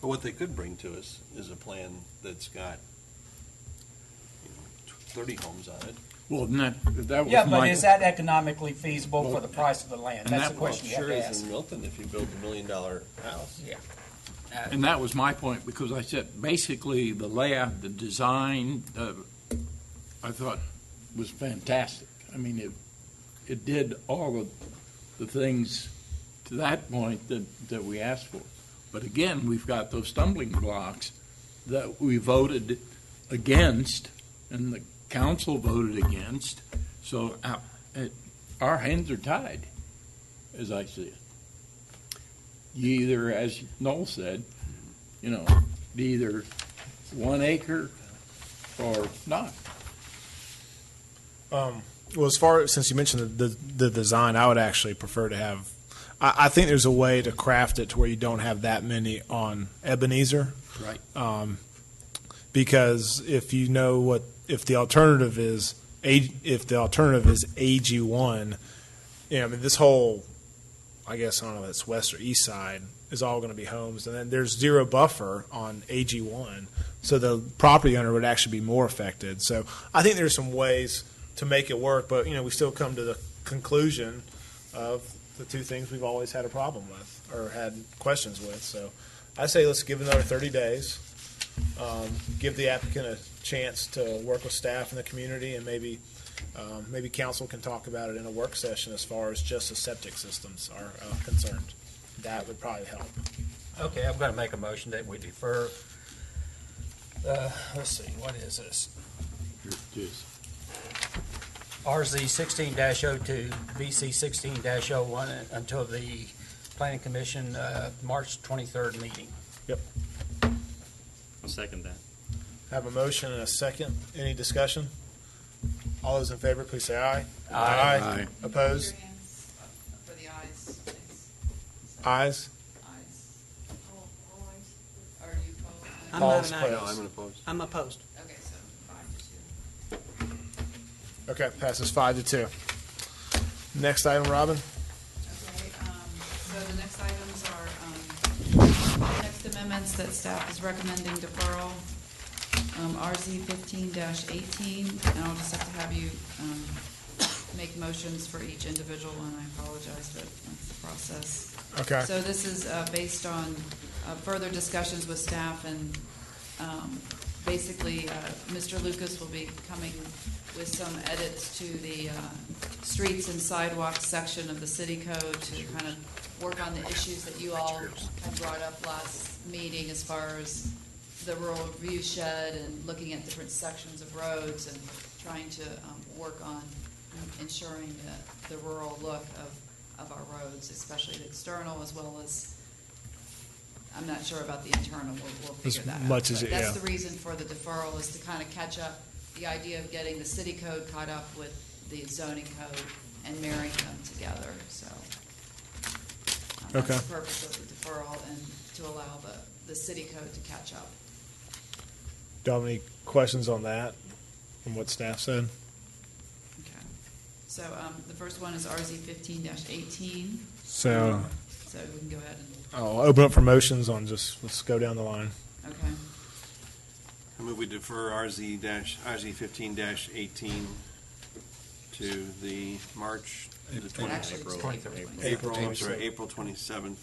But what they could bring to us is a plan that's got 30 homes on it. Well, that was Yeah, but my. is that economically feasible for the price of the land? and That's that the question you have Sure to is ask. in Milton if you build $1 million house. Yeah. And that was my point, because I said, basically, the layout, the design, I thought was fantastic. I mean, it did all of the things to that point that we asked for. But again, we've got those stumbling blocks that we voted against, and the council voted against, so our hands are tied, as I see it. You either, as Noel said, be either 1 acre or not. Well, since you mentioned the design, I would actually prefer to have. I think there's a way to craft it to where you don't have that many on Ebenezer. Right. Because if the alternative is AG1, I mean, this whole, I guess, I don't know if it's west or east side, is all going to be homes. And then there's zero buffer on AG1. So the property owner would actually be more affected. So I think there's some ways to make it work, but, we still come to the conclusion of the two things we've always had a problem with or had questions with. So I say let's give another 30 days, give the applicant a chance to work with staff in the community, and maybe council can talk about it in a work session as far as just the septic systems are concerned. That would probably help. Okay, I'm going to make a motion that we defer. Let's see, what is this? RZ 16-02, VC 16-01 until the Planning Commission March 23rd meeting. Yep. I'll second that. Have a motion and a second. Any discussion? All those in favor, please say aye. Aye. Raise Opposed? your hands for the ayes, please. Ayes? Ayes. Are you opposed? I'm Paul's not an aye. opposed. I'm opposed. I'm opposed. Okay, so 5-2. Okay, passes 5-2. Next item, Robin. Okay, so the next items are, text amendments that staff is recommending deferral, RZ 15-18, and I'll just have to have you, make motions for each individual, and I apologize, but that's the process. Okay. So this is, based on, further discussions with staff, and, basically, Mr. Lucas will be coming with some edits to the streets and sidewalks section of the city code to kind of work on the issues that you all had brought up last meeting as far as the rural view shed and looking at different sections of roads and trying to work on ensuring the rural look of our roads, especially the external as well as, I'm not sure about the internal, we'll figure that out. much as But it- That's yeah. the reason for the deferral, is to kind of catch up the idea of getting the city code caught up with the zoning code and marrying them together, so. Okay. That's the purpose of the deferral and to allow the city code to catch up. Do you have any questions on that from what staff said? Okay. So the first one is RZ 15-18. So So we can go ahead and, I'll open up for motions on let's go down the line. okay. I move we defer RZ 15-18 to the March, the Actually, it's 23rd. April 27th,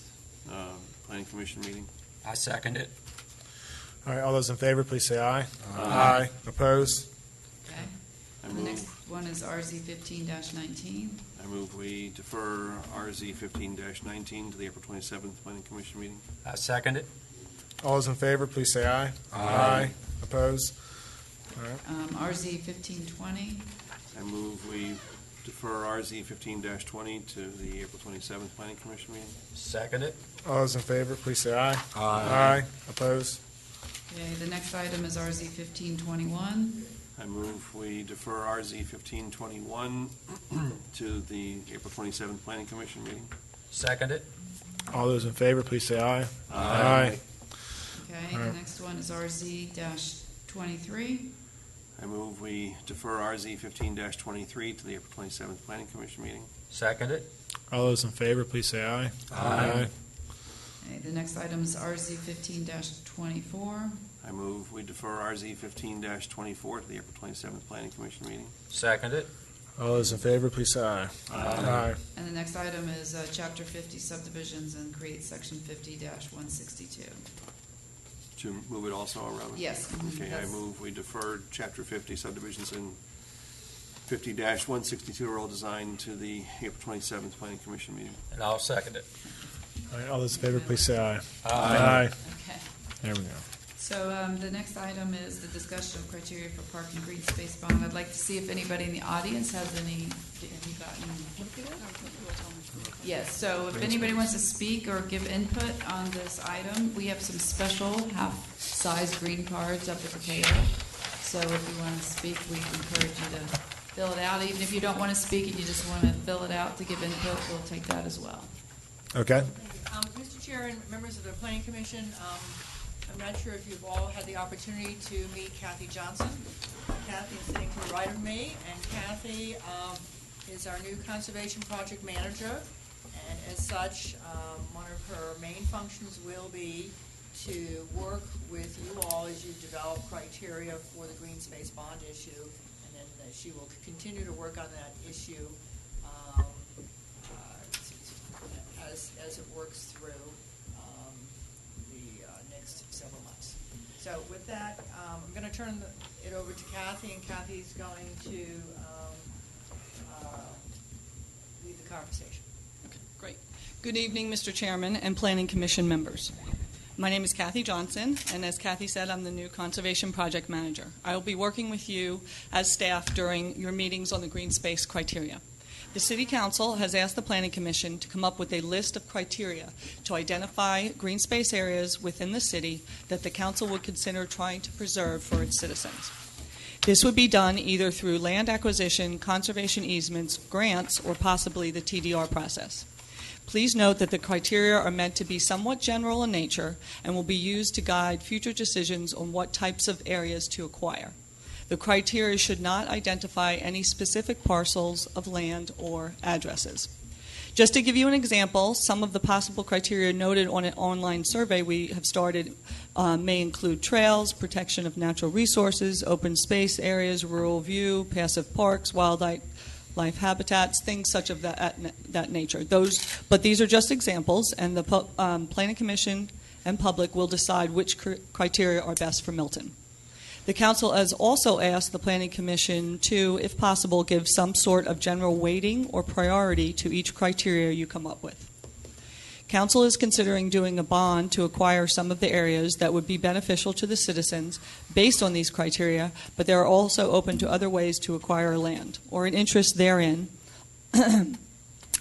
Planning Commission meeting. I second it. All right, all those in favor, please say aye. Aye. Opposed? Okay. I And the move- next one is RZ 15-19. I move we defer RZ 15-19 to the April 27th Planning Commission meeting. I second it. All those in favor, please say aye. Aye. Opposed? All right. RZ 15-20. I move we defer RZ 15-20 to the April 27th Planning Commission meeting. Second it. All those in favor, please say aye. Aye. Opposed? Okay, the next item is RZ 15-21. I move we defer RZ 15-21 to the April 27th Planning Commission meeting. Second it. All those in favor, please say aye. Okay, All the right. next one is RZ-23. I move we defer RZ 15-23 to the April 27th Planning Commission meeting. Second it. All those in favor, please say aye. Okay, the next item is RZ 15-24. I move we defer RZ 15-24 to the April 27th Planning Commission meeting. Second it. All those in favor, please say aye. Aye. And the next item is Chapter 50 subdivisions and create Section 50-162. To move it also, Robin? Yes. Okay, I That's- move we defer Chapter 50 subdivisions and 50-162 rural design to the April 27th Planning Commission meeting. And I'll second it. All right, all those in favor, please say aye. Aye. Okay. There we go. So the next item is the discussion of criteria for park and green space bond. I'd like to see if anybody in the audience has any, have you gotten? Yes, so if anybody wants to speak or give input on this item, we have some special half-size green cards up at the table. So if you want to speak, we encourage you to fill it out. Even if you don't want to speak and you just want to fill it out to give input, we'll take that as well. Okay. Mr. Chair and members of the Planning Commission, I'm not sure if you've all had the opportunity to meet Kathy Johnson. Kathy is sitting to the right of me, and Kathy is our new conservation project manager. And as such, one of her main functions will be to work with you all as you develop criteria for the green space bond issue. And then she will continue to work on that issue as it works through the next several months. So with that, I'm going to turn it over to Kathy, and Kathy's going to lead the conversation. Great. Good evening, Mr. Chairman and Planning Commission members. My name is Kathy Johnson, and as Kathy said, I'm the new Conservation Project Manager. I will be working with you as staff during your meetings on the green space criteria. The City Council has asked the Planning Commission to come up with a list of criteria to identify green space areas within the city that the Council would consider trying to preserve for its citizens. This would be done either through land acquisition, conservation easements, grants, or possibly the TDR process. Please note that the criteria are meant to be somewhat general in nature and will be used to guide future decisions on what types of areas to acquire. The criteria should not identify any specific parcels of land or addresses. Just to give you an example, some of the possible criteria noted on an online survey we have started may include trails, protection of natural resources, open space areas, rural view, passive parks, wildlife habitats, things such of that nature. But these are just examples, and the Planning Commission and public will decide which criteria are best for Milton. The Council has also asked the Planning Commission to, if possible, give some sort of general weighting or priority to each criteria you come up with. Council is considering doing a bond to acquire some of the areas that would be beneficial to the citizens based on these criteria, but they are also open to other ways to acquire land or an interest therein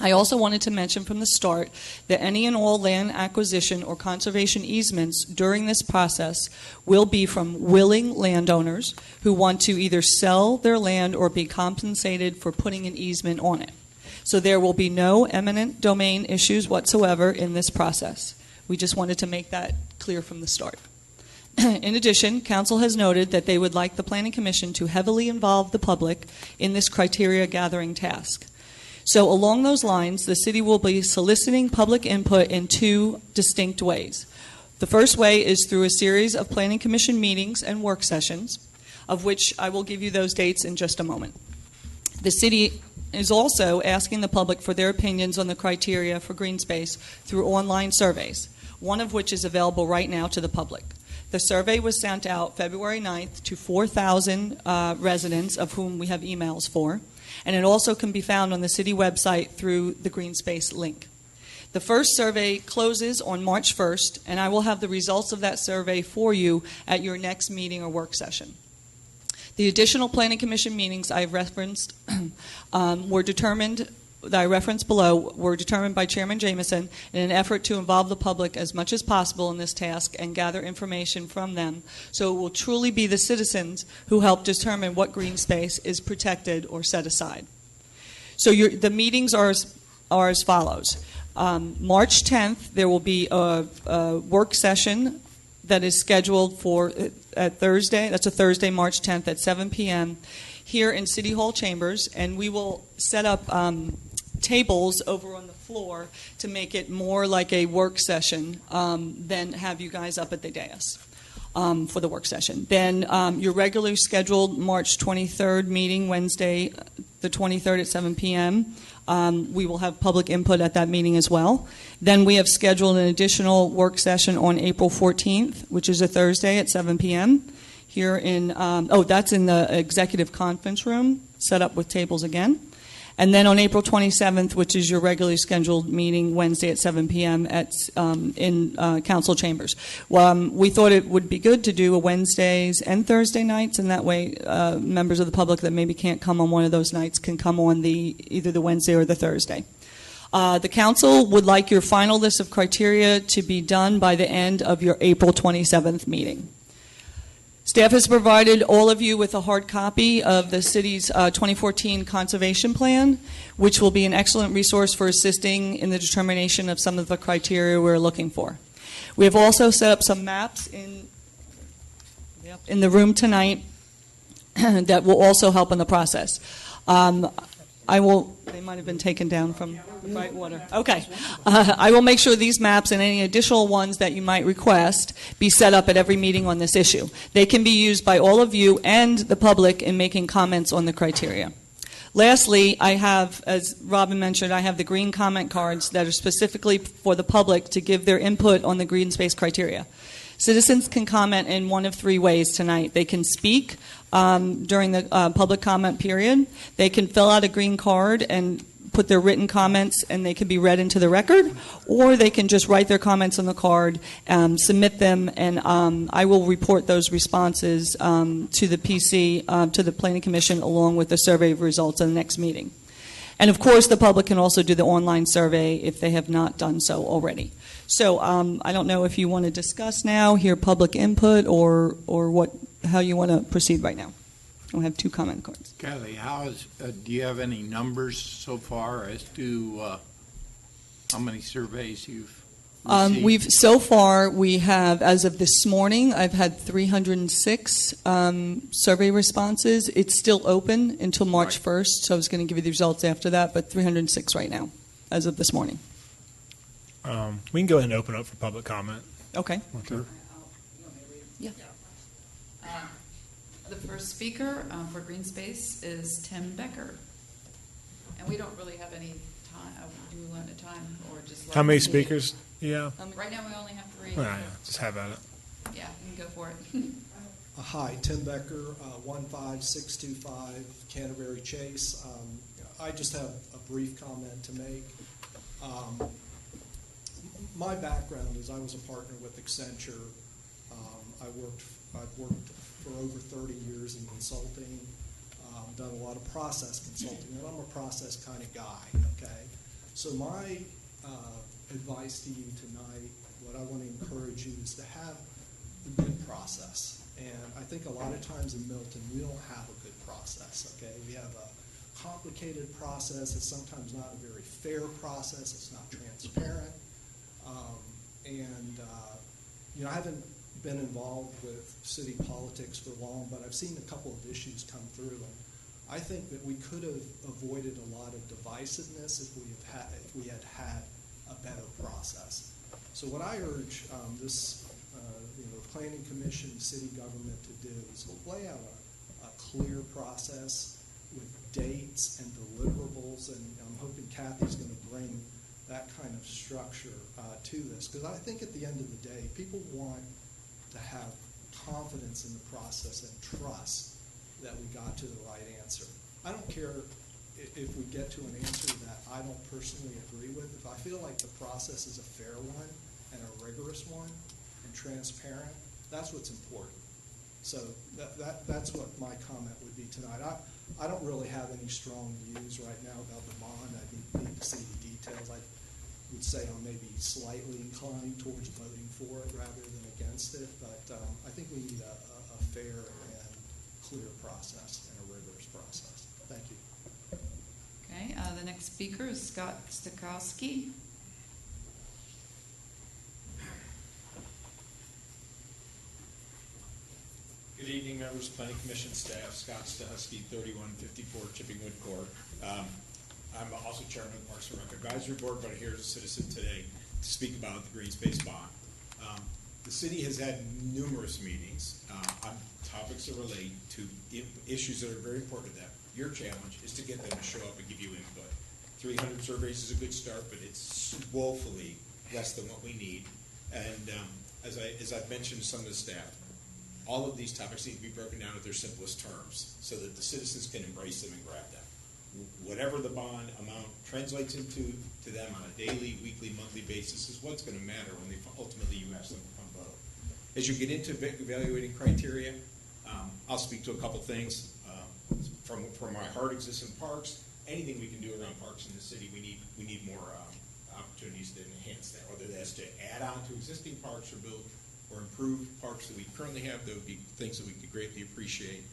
I also wanted to mention from the start that any and all land acquisition or conservation easements during this process will be from willing landowners who want to either sell their land or be compensated for putting an easement on it. So there will be no eminent domain issues whatsoever in this process. We just wanted to make that clear from the start. In addition, Council has noted that they would like the Planning Commission to heavily involve the public in this criteria gathering task. So along those lines, the city will be soliciting public input in two distinct ways. The first way is through a series of Planning Commission meetings and work sessions, of which I will give you those dates in just a moment. The city is also asking the public for their opinions on the criteria for green space through online surveys, one of which is available right now to the public. The survey was sent out February 9th to 4,000 residents, of whom we have emails for, and it also can be found on the city website through the Green Space link. The first survey closes on March 1st, and I will have the results of that survey for you at your next meeting or work session. The additional Planning Commission meetings I've referenced were determined that I referenced below were determined by Chairman Jamison in an effort to involve the public as much as possible in this task and gather information from them, so it will truly be the citizens who help determine what green space is protected or set aside. So the meetings are as follows. March 10th, there will be a work session that is scheduled for at Thursday. That's a Thursday, March 10th at 7 p.m. here in City Hall chambers, and we will set up tables over on the floor to make it more like a work session than have you guys up at the dais for the work session. Then your regularly scheduled March 23rd meeting, Wednesday the 23rd at 7 p.m. We will have public input at that meeting as well. Then we have scheduled an additional work session on April 14th, which is a Thursday at 7 p.m. here in, that's in the executive conference room, set up with tables again. And then on April 27th, which is your regularly scheduled meeting, Wednesday at 7 p.m. in council chambers. We thought it would be good to do a Wednesdays and Thursday nights, and that way members of the public that maybe can't come on one of those nights can come on either the Wednesday or the Thursday. The council would like your final list of criteria to be done by the end of your April 27th meeting. Staff has provided all of you with a hard copy of the city's 2014 conservation plan, which will be an excellent resource for assisting in the determination of some of the criteria we're looking for. We have also set up some maps in the room tonight that will also help in the process. They might have been taken down from Brightwater. Okay. I will make sure these maps and any additional ones that you might request be set up at every meeting on this issue. They can be used by all of you and the public in making comments on the criteria. Lastly, I have, as Robin mentioned, I have the green comment cards that are specifically for the public to give their input on the green space criteria. Citizens can comment in one of three ways tonight. They can speak during the public comment period. They can fill out a green card and put their written comments, and they can be read into the record, or they can just write their comments on the card, submit them, and I will report those responses to the PC, to the Planning Commission, along with the survey results in the next meeting. And of course, the public can also do the online survey if they have not done so already. So I don't know if you want to discuss now, hear public input, or how you want to proceed right now. I have two comment cards. Kelly, do you have any numbers so far as to how many surveys you've received? We have, as of this morning, I've had 306 survey responses. It's still open until March 1st, so I was going to give you the results after that, but 306 right now, as of this morning. We can go ahead and open up for public comment. Okay. Sure. Yeah. The first speaker for Green Space is Tim Becker. And we don't really have any time. Do we want a time or just... How many speakers? Yeah. Right now we only have 3. Yeah, just have at it. Yeah, you can go for it. Hi, Tim Becker, 15625 Canterbury Chase. I just have a brief comment to make. My background is I was a partner with Accenture. I've worked for over 30 years in consulting, done a lot of process consulting, and I'm a process kind of guy, okay? So my advice to you tonight, what I want to encourage you is to have a good process. And I think a lot of times in Milton, we don't have a good process, okay? We have a complicated process. It's sometimes not a very fair process. It's not transparent. I haven't been involved with city politics for long, but I've seen a couple of issues come through. And I think that we could have avoided a lot of divisiveness if we had had a better process. So what I urge the Planning Commission, city government to do is lay out a clear process with dates and deliverables, and I'm hoping Kathy's going to bring that kind of structure to this, because I think at the end of the day, people want to have confidence in the process and trust that we got to the right answer. I don't care if we get to an answer that I don't personally agree with. If I feel like the process is a fair one and a rigorous one and transparent, that's what's important. So that's what my comment would be tonight. I don't really have any strong views right now about the bond. I need to see the details. I would say I'm maybe slightly inclined towards voting for it rather than against it, but I think we need a fair and clear process and a rigorous process. Thank you. Okay, the next speaker is Scott Stokowski. Good evening, members of Planning Commission staff. Scott Stokowski, 3154 Chippingwood Court. I'm also chairman of the Parks and Rec Advisory Board, but here as a citizen today to speak about the Green Space Bond. The city has had numerous meetings on topics that relate to issues that are very important to them. Your challenge is to get them to show up and give you input. 300 surveys is a good start, but it's woefully less than what we need. And as I've mentioned to some of the staff, all of these topics need to be broken down at their simplest terms so that the citizens can embrace them and grab them. Whatever the bond amount translates into to them on a daily, weekly, monthly basis is what's going to matter when ultimately you ask them to come vote. As you get into evaluating criteria, I'll speak to a couple things. From my heart exists in parks. Anything we can do around parks in the city, we need more opportunities to enhance that, whether that's to add on to existing parks or build or improve parks that we currently have. That would be things that we could greatly appreciate.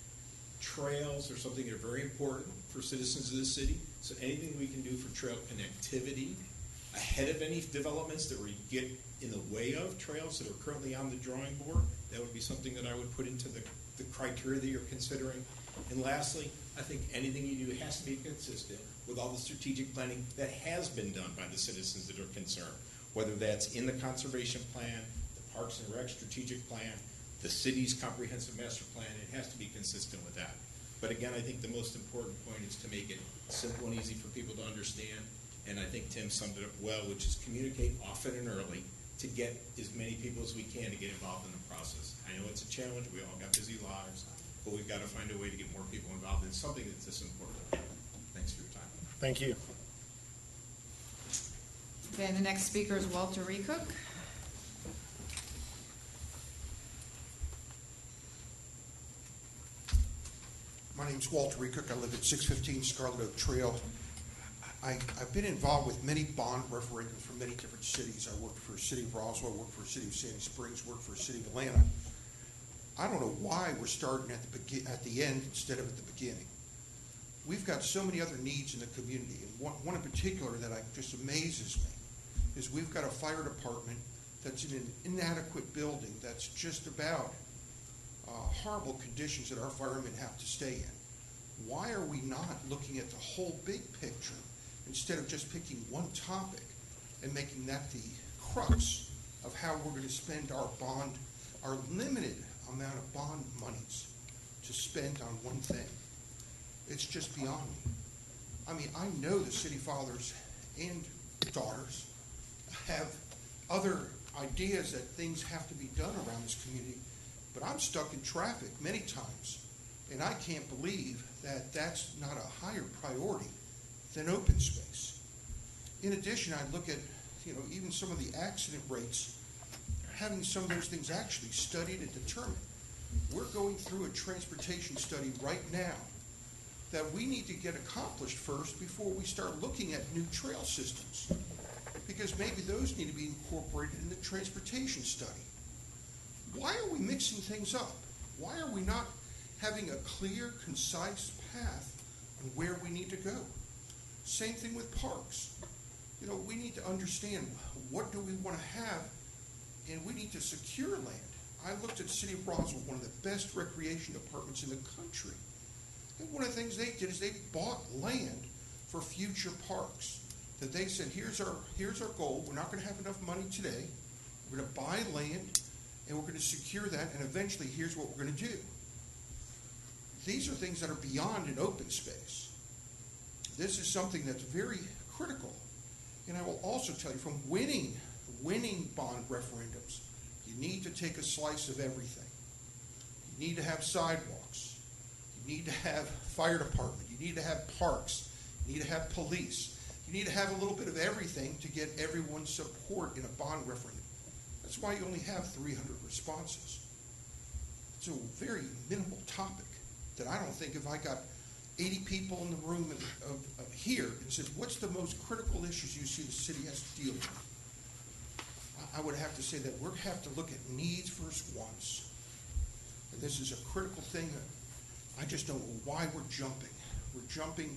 Trails are something that are very important for citizens of the city. So anything we can do for trail connectivity ahead of any developments that we get in the way of trails that are currently on the drawing board, that would be something that I would put into the criteria that you're considering. And lastly, I think anything you do has to be consistent with all the strategic planning that has been done by the citizens that are concerned, whether that's in the conservation plan, the Parks and Rec strategic plan, the city's comprehensive master plan. It has to be consistent with that. But again, I think the most important point is to make it simple and easy for people to understand. And I think Tim summed it up well, which is communicate often and early to get as many people as we can to get involved in the process. I know it's a challenge. We all got busy lives, but we've got to find a way to get more people involved in something that's this important. Thanks for your time. Thank you. Okay, the next speaker is Walter Recook. My name's Walter Recook. I live at 615 Scarlet Oak Trail. I've been involved with many bond referendums for many different cities. I worked for the city of Roswell, worked for the city of Sandy Springs, worked for the city of Atlanta. I don't know why we're starting at the end instead of at the beginning. We've got so many other needs in the community, and one in particular that just amazes me is we've got a fire department that's in an inadequate building that's just about horrible conditions that our firemen have to stay in. Why are we not looking at the whole big picture instead of just picking one topic and making that the crux of how we're going to spend our limited amount of bond monies to spend on one thing? It's just beyond me. I mean, I know the city fathers and daughters have other ideas that things have to be done around this community, but I'm stuck in traffic many times, and I can't believe that that's not a higher priority than open space. In addition, I look at, even some of the accident rates, having some of those things actually studied and determined. We're going through a transportation study right now that we need to get accomplished first before we start looking at new trail systems. Because maybe those need to be incorporated in the transportation study. Why are we mixing things up? Why are we not having a clear, concise path on where we need to go? Same thing with parks. You know, we need to understand what do we want to have, and we need to secure land. I looked at the city of Roswell, one of the best recreation departments in the country. And one of the things they did is they bought land for future parks. That they said, here's our goal. We're not going to have enough money today. We're going to buy land, and we're going to secure that, and eventually here's what we're going to do. These are things that are beyond an open space. This is something that's very critical. And I will also tell you, from winning bond referendums, you need to take a slice of everything. You need to have sidewalks. You need to have fire department. You need to have parks. You need to have police. You need to have a little bit of everything to get everyone's support in a bond referendum. That's why you only have 300 responses. It's a very minimal topic that I don't think if I got 80 people in the room of here and said, what's the most critical issues you see the city has to deal with? I would have to say that we have to look at needs versus wants. And this is a critical thing. I just don't know why we're jumping. We're jumping.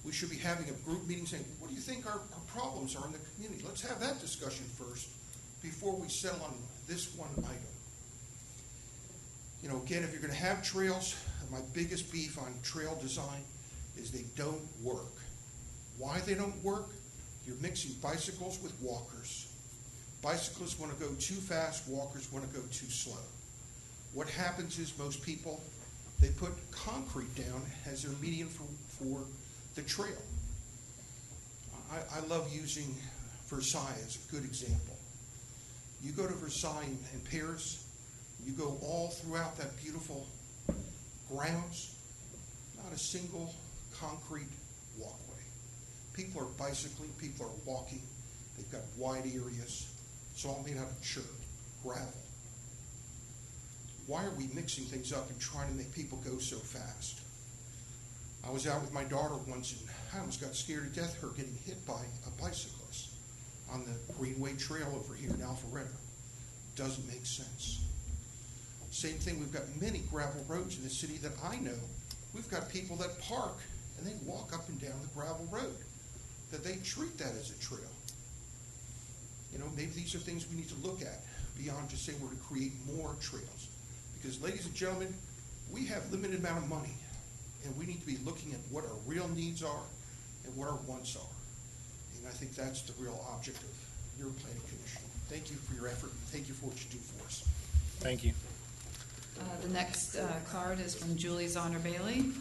We should be having a group meeting saying, what do you think our problems are in the community? Let's have that discussion first before we settle on this one item. You know, again, if you're going to have trails, my biggest beef on trail design is they don't work. Why they don't work? You're mixing bicycles with walkers. Bicyclists want to go too fast, walkers want to go too slow. What happens is most people, they put concrete down as their median for the trail. I love using Versailles as a good example. You go to Versailles in Paris, you go all throughout that beautiful grounds, not a single concrete walkway. People are bicycling, people are walking, they've got wide areas. It's all made out of chert, gravel. Why are we mixing things up and trying to make people go so fast? I was out with my daughter once and I almost got scared to death her getting hit by a bicyclist on the Greenway Trail over here in Alpharetta. Doesn't make sense. Same thing, we've got many gravel roads in the city that I know. We've got people that park and they walk up and down the gravel road, that they treat that as a trail. You know, maybe these are things we need to look at beyond just saying we're to create more trails. Because, ladies and gentlemen, we have limited amount of money, and we need to be looking at what our real needs are and what our wants are. And I think that's the real object of your planning commission. Thank you for your effort. Thank you for what you do for us. Thank you. The next card is from Julie Zonner Bailey.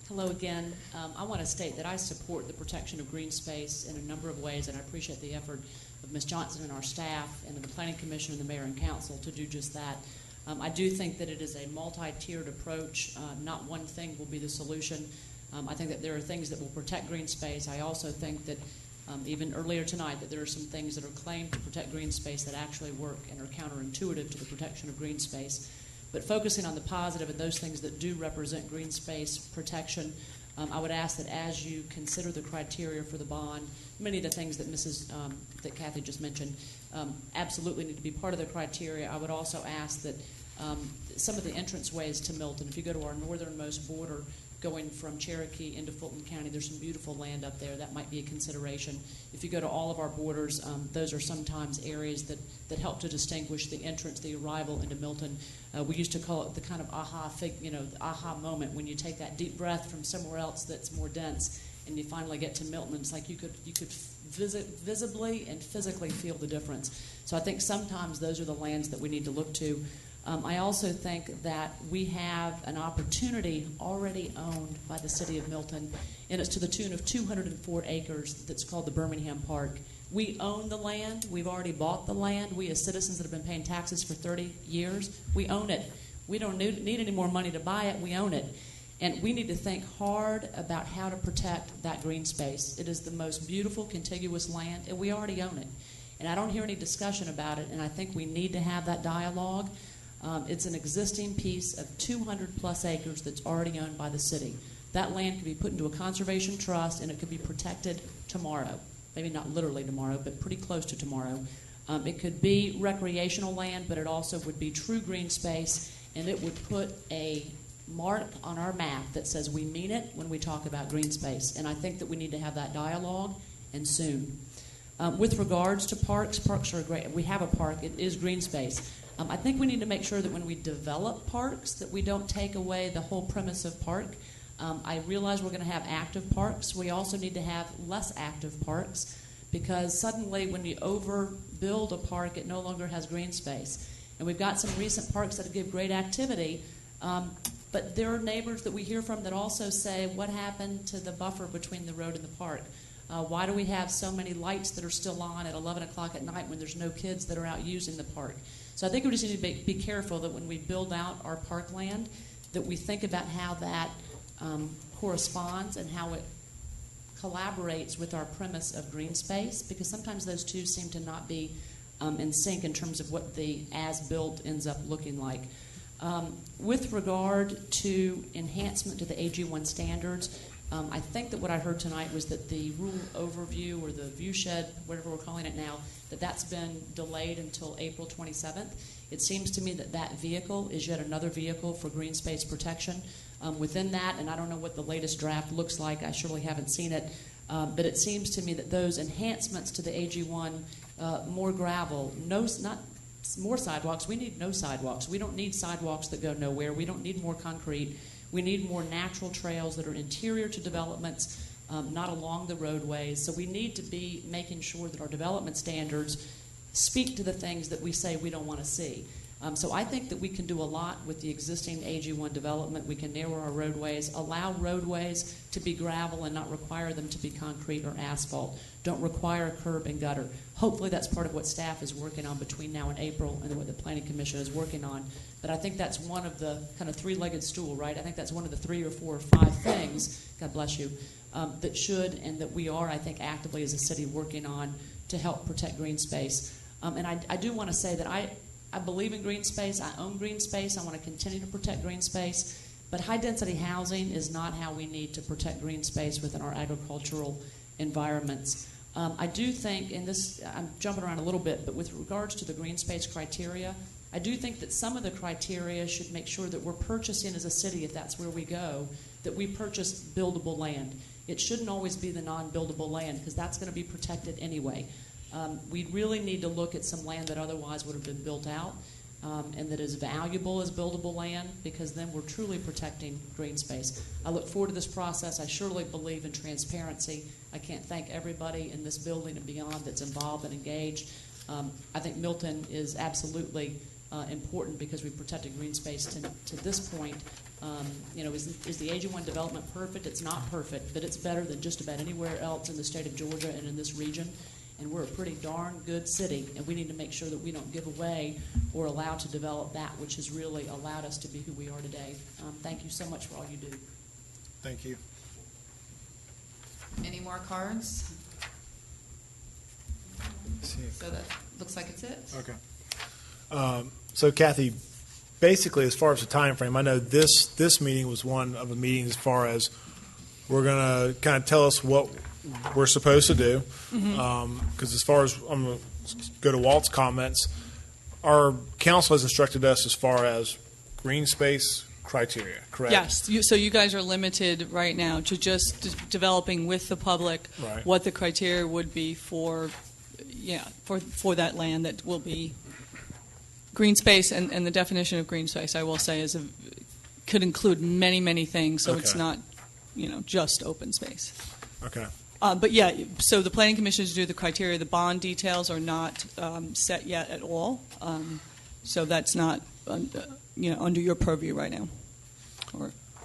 Hello again. I want to state that I support the protection of green space in a number of ways, and I appreciate the effort of Ms. Johnson and our staff and the Planning Commission and the Mayor and Council to do just that. I do think that it is a multi-tiered approach. Not one thing will be the solution. I think that there are things that will protect green space. I also think that even earlier tonight that there are some things that are claimed to protect green space that actually work and are counterintuitive to the protection of green space. But focusing on the positive and those things that do represent green space protection, I would ask that as you consider the criteria for the bond, many of the things that that Kathy just mentioned absolutely need to be part of the criteria. I would also ask that some of the entranceways to Milton, if you go to our northernmost border, going from Cherokee into Fulton County, there's some beautiful land up there. That might be a consideration. If you go to all of our borders, those are sometimes areas that help to distinguish the entrance, the arrival into Milton. We used to call it the kind of the aha moment when you take that deep breath from somewhere else that's more dense and you finally get to Milton. It's like you could visibly and physically feel the difference. So I think sometimes those are the lands that we need to look to. I also think that we have an opportunity already owned by the city of Milton, and it's to the tune of 204 acres that's called the Birmingham Park. We own the land. We've already bought the land. We as citizens that have been paying taxes for 30 years, we own it. We don't need any more money to buy it. We own it. And we need to think hard about how to protect that green space. It is the most beautiful contiguous land, and we already own it. And I don't hear any discussion about it, and I think we need to have that dialogue. It's an existing piece of 200-plus acres that's already owned by the city. That land could be put into a conservation trust, and it could be protected tomorrow. Maybe not literally tomorrow, but pretty close to tomorrow. It could be recreational land, but it also would be true green space, and it would put a mark on our map that says we mean it when we talk about green space. And I think that we need to have that dialogue, and soon. With regards to parks, parks are great. We have a park. It is green space. I think we need to make sure that when we develop parks that we don't take away the whole premise of park. I realize we're going to have active parks. We also need to have less active parks, because suddenly when you overbuild a park, it no longer has green space. And we've got some recent parks that give great activity, but there are neighbors that we hear from that also say, what happened to the buffer between the road and the park? Why do we have so many lights that are still on at 11 o'clock at night when there's no kids that are out using the park? So I think we just need to be careful that when we build out our parkland, that we think about how that corresponds and how it collaborates with our premise of green space, because sometimes those two seem to not be in sync in terms of what the as-built ends up looking like. With regard to enhancement to the AG1 standards, I think that what I heard tonight was that the rule overview, or the view shed, whatever we're calling it now, that's been delayed until April 27th. It seems to me that that vehicle is yet another vehicle for green space protection. Within that, and I don't know what the latest draft looks like, I surely haven't seen it, but it seems to me that those enhancements to the AG1, more gravel, not more sidewalks, we need no sidewalks. We don't need sidewalks that go nowhere. We don't need more concrete. We need more natural trails that are interior to developments, not along the roadways. So we need to be making sure that our development standards speak to the things that we say we don't want to see. So I think that we can do a lot with the existing AG1 development. We can narrow our roadways, allow roadways to be gravel and not require them to be concrete or asphalt. Don't require a curb and gutter. Hopefully that's part of what staff is working on between now and April, and what the Planning Commission is working on. But I think that's one of the kind of three-legged stool, right? I think that's one of the 3 or 4 or 5 things, God bless you, that should and that we are, I think, actively as a city working on to help protect green space. And I do want to say that I believe in green space. I own green space. I want to continue to protect green space. But high-density housing is not how we need to protect green space within our agricultural environments. I do think, and this, I'm jumping around a little bit, but with regards to the green space criteria, I do think that some of the criteria should make sure that we're purchasing as a city, if that's where we go, that we purchase buildable land. It shouldn't always be the non-buildable land, because that's going to be protected anyway. We really need to look at some land that otherwise would have been built out, and that is valuable as buildable land, because then we're truly protecting green space. I look forward to this process. I surely believe in transparency. I can't thank everybody in this building and beyond that's involved and engaged. I think Milton is absolutely important, because we've protected green space to this point. Is the AG1 development perfect? It's not perfect, but it's better than just about anywhere else in the state of Georgia and in this region. And we're a pretty darn good city, and we need to make sure that we don't give away or allow to develop that which has really allowed us to be who we are today. Thank you so much for all you do. Thank you. Any more cards? So that looks like it's it. Okay. So Kathy, basically, as far as the time frame, I know this meeting was one of the meetings as far as we're going to kind of tell us what we're supposed to do. Because as far as, I'm going to go to Walt's comments, our council has instructed us as far as green space criteria, correct? Yes. So you guys are limited right now to just developing with the public what the criteria would be for that land that will be green space. And the definition of green space, I will say, could include many, many things. So it's not, just open space. Okay. But yeah, so the Planning Commission is to do the criteria. The bond details are not set yet at all. So that's not, under your purview right now.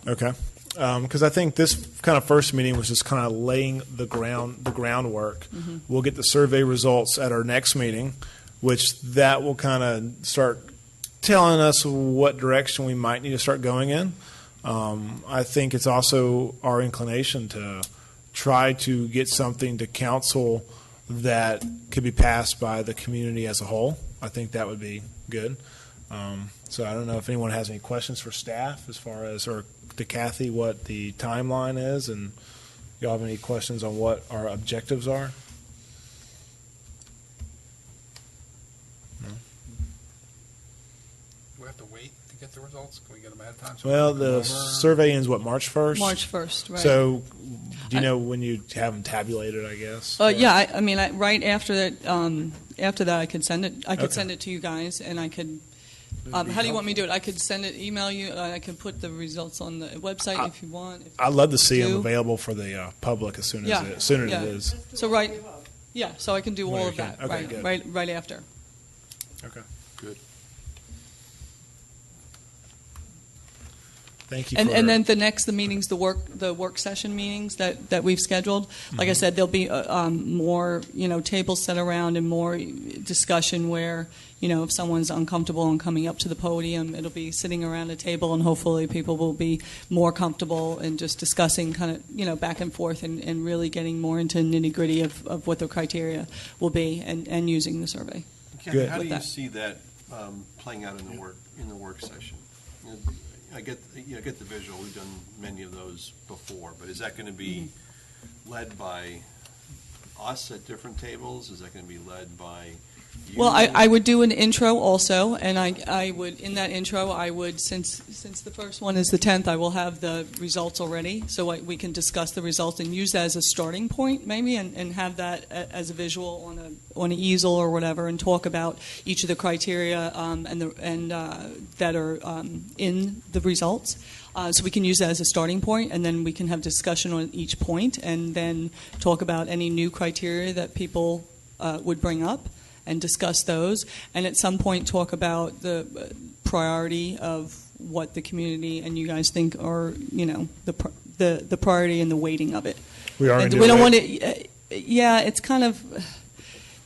Okay. Because I think this kind of first meeting was just kind of laying the groundwork. We'll get the survey results at our next meeting, which that will kind of start telling us what direction we might need to start going in. I think it's also our inclination to try to get something to council that could be passed by the community as a whole. I think that would be good. So I don't know if anyone has any questions for staff as far as, or to Kathy, what the timeline is, and y'all have any questions on what our objectives are? Do we have to wait to get the results? Can we get them ahead of time? Well, the survey ends, what, March 1st? March 1st, right. So do you know when you have them tabulated, I guess? Yeah, I mean, right after that, I could send it. I could Okay. send it to you guys, and I could. How do you want me to do it? I could send it, email you. I could put the results on the website if you want. I'd love to see them do. available for the public as soon as Yeah, it, sooner yeah. it is. So yeah. So I can do all Right, of that okay, good. right after. Okay. Good. Thank you. And then the meetings, the work session meetings that we've scheduled. Like I said, there'll be more tables set around and more discussion where if someone's uncomfortable and coming up to the podium, it'll be sitting around a table, and hopefully people will be more comfortable and just discussing kind of back and forth and really getting more into nitty gritty of what the criteria will be and using the survey. Kathy, how do you see that playing out in the work session? I get the visual. We've done many of those before, but is that going to be led by us at different tables? Is that going to be led by you? Well, I would do an intro also, and I would, in that intro, I would, since the first one is the 10th, I will have the results already, so we can discuss the results and use that as a starting point, maybe, and have that as a visual on an easel or whatever, and talk about each of the criteria that are in the results. So we can use that as a starting point, and then we can have discussion on each point, and then talk about any new criteria that people would bring up, and discuss those, and at some point talk about the priority of what the community and you guys think are, the priority and the weighting of it. We don't want to. Yeah, it's kind of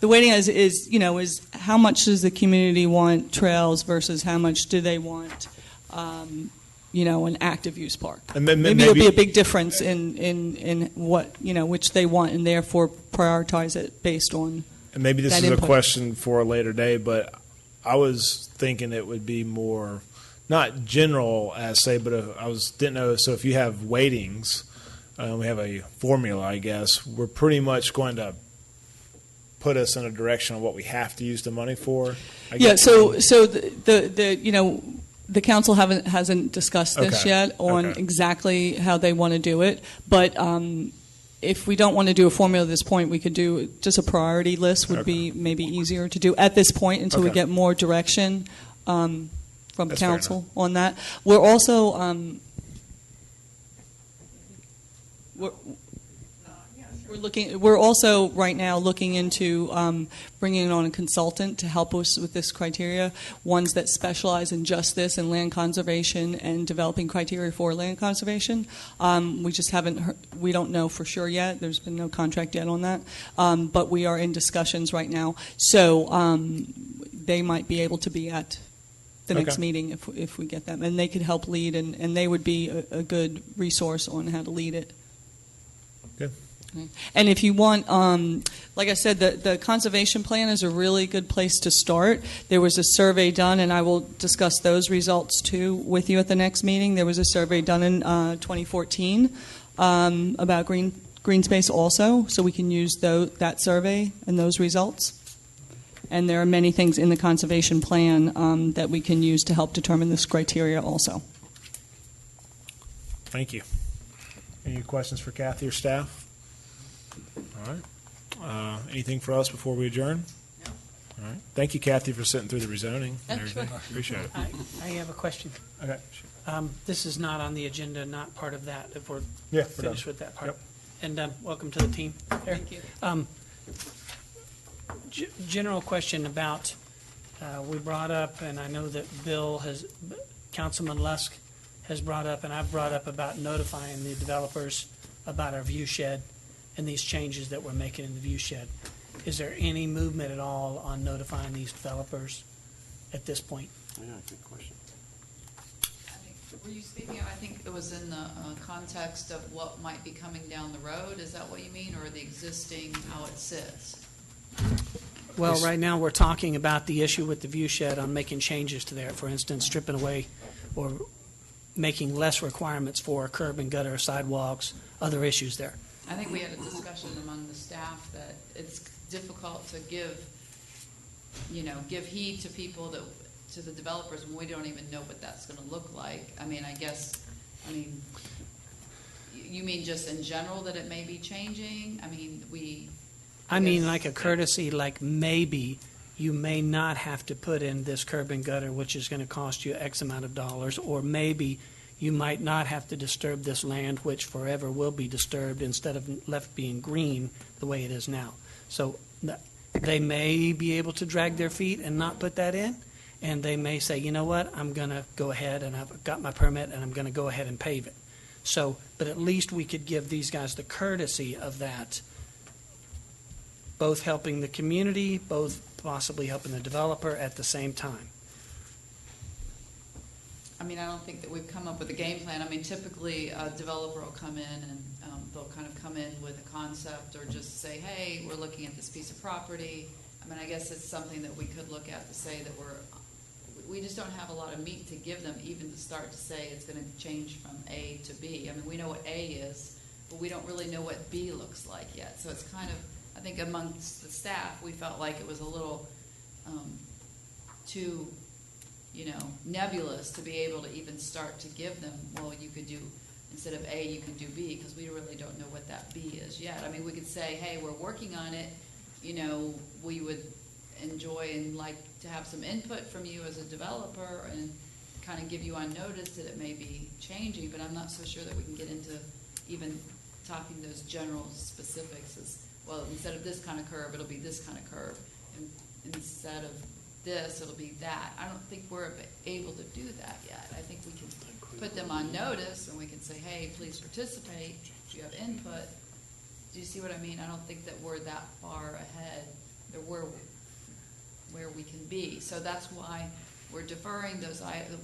the weighting is how much does the community want trails versus how much do they want, an active use park. And then maybe there'll be a big difference in what which they want, and therefore prioritize it based on. And maybe this is input. a question for a later day, but I was thinking it would be more, not general as say, but didn't know. So if you have weightings, we have a formula, I guess. We're pretty much going to put us in a direction of what we have to use the money for. Yeah. So the council hasn't discussed this yet on exactly how they want to do it, but. If we don't want to do a formula at this point, we could do just a priority list would be maybe easier to do at this point until we get more direction from council on that. We're also we're also right now looking into bringing on a consultant to help us with this criteria, ones that specialize in just this and land conservation and developing criteria for land conservation. We just haven't we don't know for sure yet. There's been no contract yet on that, but we are in discussions right now. So they might be able to be at the next meeting if we get them, and they could help lead, and they would be a good resource on how to lead it. Good. And if you want, like I said, the conservation plan is a really good place to start. There was a survey done, and I will discuss those results too with you at the next meeting. There was a survey done in 2014 about green space also, so we can use that survey and those results. And there are many things in the conservation plan that we can use to help determine this criteria also. Thank you. Any questions for Kathy or staff? All right. Anything for us before we adjourn? No. All right. Thank you, Kathy, for sitting through the rezoning and everything. Appreciate it. I have a question. Okay. This is not on the agenda, not part of that, if we're we're finished done. with that part. Yep. And welcome to the team. There. Thank you. General question about, we brought up, and I know that Councilman Lusk has brought up, and I've brought up about notifying the developers about our view shed and these changes that we're making in the view shed. Is there any movement at all on notifying these developers at this point? Yeah, good question. Were you speaking, I think it was in the context of what might be coming down the road? Is that what you mean, or the existing, how it sits? Well, Yes. right now, we're talking about the issue with the view shed on making changes to there. For instance, stripping away or making less requirements for curb and gutter, sidewalks, other issues there. I think we had a discussion among the staff that it's difficult to give heed to people to the developers when we don't even know what that's gonna look like. You mean just in general that it may be changing? I mean, like a courtesy, like maybe you may not have to put in this curb and gutter, which is going to cost you X amount of dollars, or maybe you might not have to disturb this land, which forever will be disturbed instead of left being green the way it is now. So they may be able to drag their feet and not put that in, and they may say, you know what, I'm going to go ahead and I've got my permit and I'm going to go ahead and pave it. So, but at least we could give these guys the courtesy of that, both helping the community, both possibly helping the developer at the same time. I don't think that we've come up with a game plan. Typically, a developer will come in and they'll kind of come in with a concept or just say, hey, we're looking at this piece of property. I guess it's something that we could look at to say that we just don't have a lot of meat to give them even to start to say it's going to change from A to B. We know what A is, but we don't really know what B looks like yet. So it's kind of, I think amongst the staff, we felt like it was a little too nebulous to be able to even start to give them, well, you could do, instead of A, you can do B, because we really don't know what that B is yet. We could say, hey, we're working on it, we would enjoy and like to have some input from you as a developer and kind of give you on notice that it may be changing, but I'm not so sure that we can get into even talking those general specifics as, well, instead of this kind of curve, it'll be this kind of curve, and instead of this, it'll be that. I don't think we're able to do that yet. I think we can put them on notice and we can say, hey, please participate, if you have input. Do you see what I mean? I don't think that we're that far ahead or where we can be. So that's why we're deferring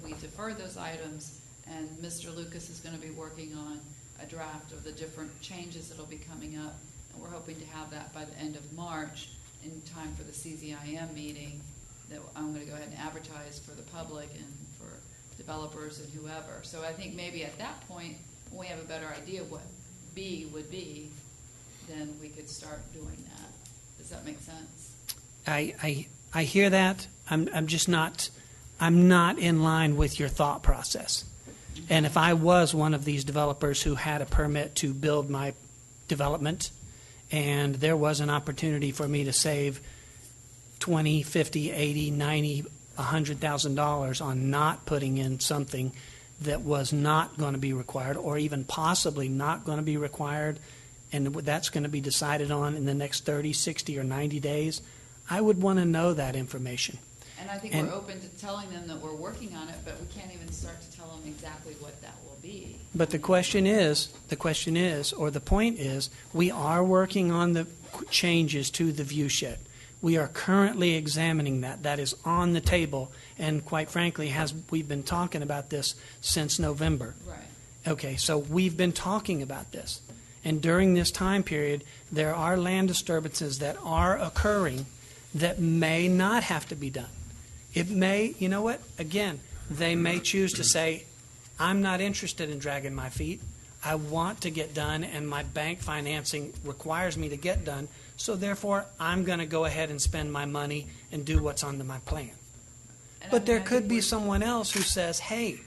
we defer those items, and Mr. Lucas is going to be working on a draft of the different changes that'll be coming up, and we're hoping to have that by the end of March in time for the CZIM meeting that I'm going to go ahead and advertise for the public and for developers and whoever. So I think maybe at that point, when we have a better idea of what B would be, then we could start doing that. Does that make sense? I hear that. I'm just not. I'm not in line with your thought process. And if I was one of these developers who had a permit to build my development, and there was an opportunity for me to save $20, $50, $80, $90, $100,000 on not putting in something that was not going to be required, or even possibly not going to be required, and that's going to be decided on in the next 30, 60, or 90 days, I would want to know that information. And I think we're open to telling them that we're working on it, but we can't even start to tell them exactly what that will be. But the question is, or the point is, we are working on the changes to the view shed. We are currently examining that. That is on the table, and quite frankly, we've been talking about this since November. Right. Okay, so we've been talking about this. And during this time period, there are land disturbances that are occurring that may not have to be done. It may, you know what, again, they may choose to say, I'm not interested in dragging my feet. I want to get done, and my bank financing requires me to get done, so therefore I'm going to go ahead and spend my money and do what's on my plan. But there could be someone else who says, hey,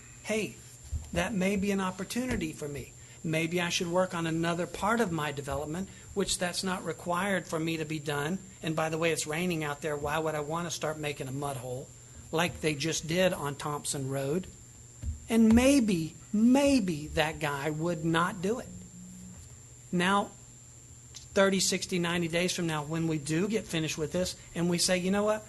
that may be an opportunity for me. Maybe I should work on another part of my development, which that's not required for me to be done. And by the way, it's raining out there. Why would I want to start making a mud hole like they just did on Thompson Road? And maybe that guy would not do it. Now, 30, 60, 90 days from now, when we do get finished with this and we say, you know what,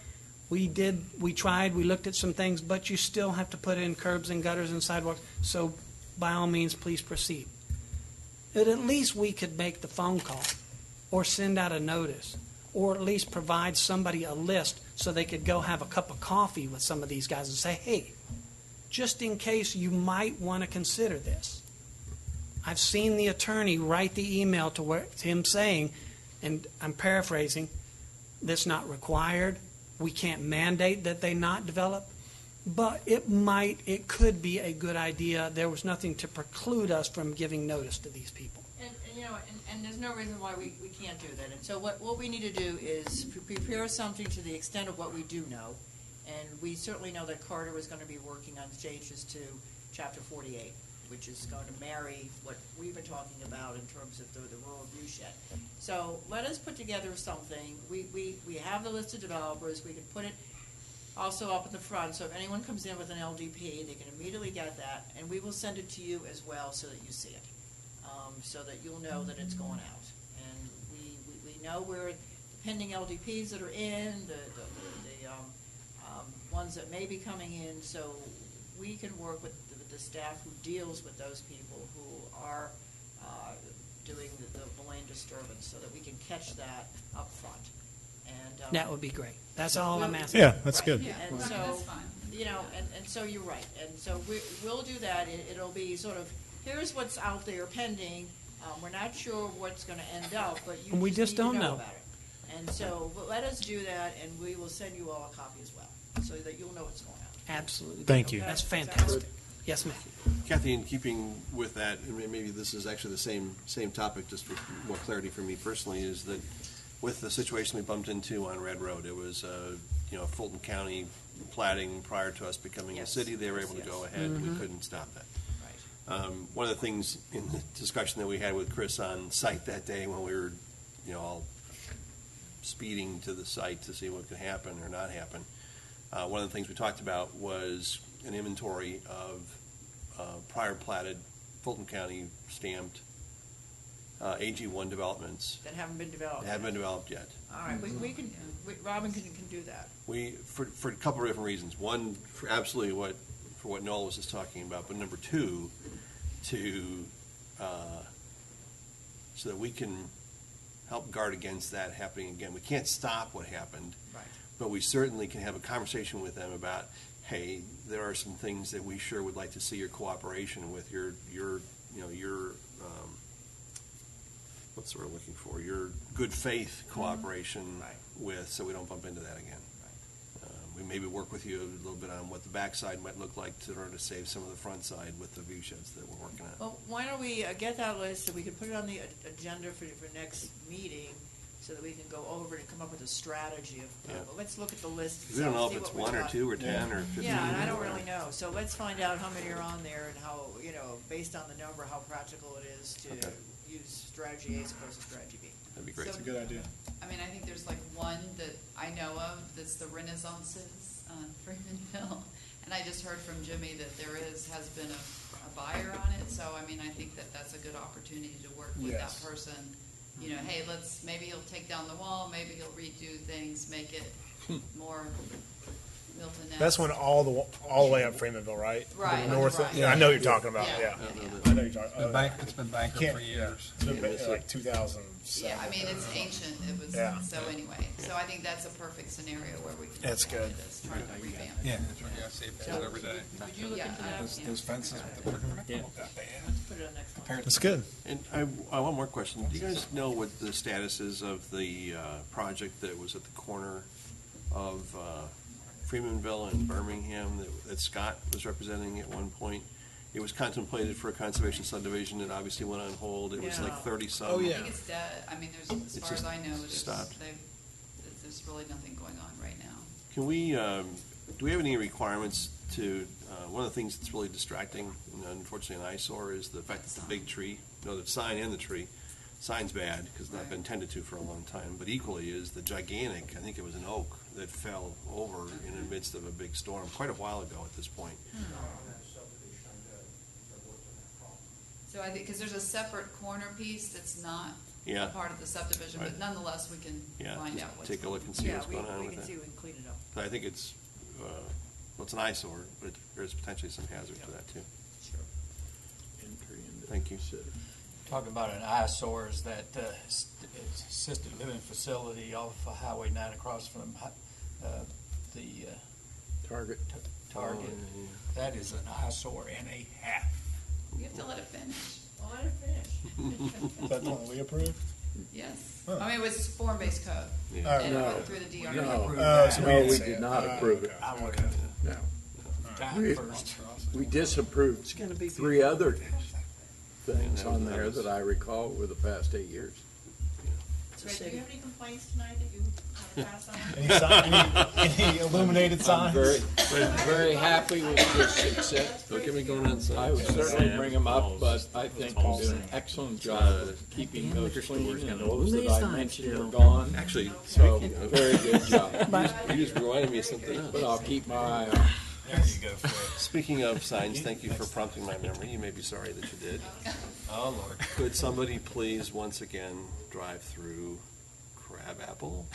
we tried, we looked at some things, but you still have to put in curbs and gutters and sidewalks, so by all means, please proceed. But at least we could make the phone call or send out a notice or at least provide somebody a list so they could go have a cup of coffee with some of these guys and say, hey, just in case you might want to consider this. I've seen the attorney write the email to him saying, and I'm paraphrasing, that's not required. We can't mandate that they not develop, but it could be a good idea. There was nothing to preclude us from giving notice to these people. And there's no reason why we can't do that. And so what we need to do is prepare something to the extent of what we do know. And we certainly know that Carter was going to be working on changes to Chapter 48, which is going to marry what we've been talking about in terms of the rural viewshed. So let us put together something. We have the list of developers. We can put it also up at the front, so if anyone comes in with an LDP, they can immediately get that, and we will send it to you as well so that you see it, so that you'll know that it's going out. And we know where the pending LDPs that are in, the ones that may be coming in, so we can work with the staff who deals with those people who are doing the land disturbance, so that we can catch that up front. And That would be great. That's all I'm asking. Yeah, that's good. Yeah, and so, That's fine. you know, and so you're right. And so we'll do that. It'll be sort of, here's what's out there pending. We're not sure what's going to end up, but you And we just just need to don't know know. about it. And so let us do that, and we will send you all a copy as well, so that you'll know what's going on. Absolutely. Thank you. That's fantastic. Yes, ma'am. Kathy, in keeping with that, and maybe this is actually the same topic, just for more clarity for me personally, is that with the situation we bumped into on Red Road, it was, Fulton County platting prior to us becoming a city. They were able to go ahead. We couldn't stop that. One of the things in the discussion that we had with Chris on site that day when we were, all speeding to the site to see what could happen or not happen, one of the things we talked about was an inventory of prior platted Fulton County stamped AG1 developments. That haven't been developed. That haven't been developed yet. All right, Robin can do that. For a couple of different reasons. One, for absolutely what Noel was just talking about, but number two, so that we can help guard against that happening again. We can't stop what happened, right, but we certainly can have a conversation with them about, hey, there are some things that we sure would like to see your cooperation with, your what's the word I'm looking for? Your good faith cooperation with, so we don't bump into that again. We maybe work with you a little bit on what the backside might look like in order to save some of the front side with the view sheds that we're working on. Well, why don't we get that list so we can put it on the agenda for next meeting, so that we can go over it and come up with a strategy of, well, let's look at the list. We don't know if it's 1 or 2 or 10 or 15. Yeah, and I don't really know. So let's find out how many are on there and how, based on the number, how practical it is to use strategy A as opposed to strategy B. That'd be great. That's a good idea. I mean, I think there's like one that I know of that's the Renaissances on Freemanville. And I just heard from Jimmy that has been a buyer on it. So, I mean, I think that's a good opportunity to work with that person. Hey, maybe he'll take down the wall, maybe he'll redo things, make it more Milton-esque. That's when all the way up Freemanville, right? Right. North. Right. Yeah, I know what you're talking about. Yeah. I know you're talking. It's been bankrupt for years. Like 2007. Yeah, I mean, it's ancient. It was so anyway. So I think that's a perfect scenario where we can. That's good. Try to revamp. Yeah, that's right. Yeah, I see it every day. Would you look into that? Those fences with the brick aren't that bad. Put it on next one. That's good. And I one more question. Do you guys know what the status is of the project that was at the corner of Freemanville and Birmingham that Scott was representing at one point? It was contemplated for a conservation subdivision. It obviously went on hold. It was like 30-some. I think it's dead. I mean, as far as I know, stopped. There's really nothing going on right now. Can we, do we have any requirements to, one of the things that's really distracting, and unfortunately an eyesore, is the fact that the big tree, the sign and the tree, sign's bad because it's not been tended to for a long time, but equally is the gigantic, I think it was an oak, that fell over in the midst of a big storm quite a while ago at this point. So I think, because there's a separate corner piece that's not part of the subdivision, but nonetheless, we can find out what's take a look and see what's going on with we can that. see, we can clean it up. But I think it's, it's an eyesore, but there's potentially some hazard to that too. Sure. Thank you. Talking about an eyesore, is that assisted living facility off of Highway 9 across from the Target. Target. That is an eyesore and a half. You have to let it finish. Well, let it finish. Is that the one we approved? Yes. I mean, it was form-based code. Yeah. And it No. went through the DRB. No, so we no, didn't we say did it. not approve it. I would No. have first. We disapproved three other things on there that I recall over the past 8 years. Ray, do you have any complaints tonight that you want to pass on? Any illuminated I'm signs? very happy with this success. Don't get me going on I would certainly bring them up, but I think you did an excellent job of keeping those clean, and those that I mentioned are gone. Actually, So, speaking of, very good job. you just reminded me of something else. But I'll keep my eye on it. Speaking of signs, thank you for prompting my memory. You may be sorry that you did. Oh, Lord. Could somebody please once again drive through Crabapple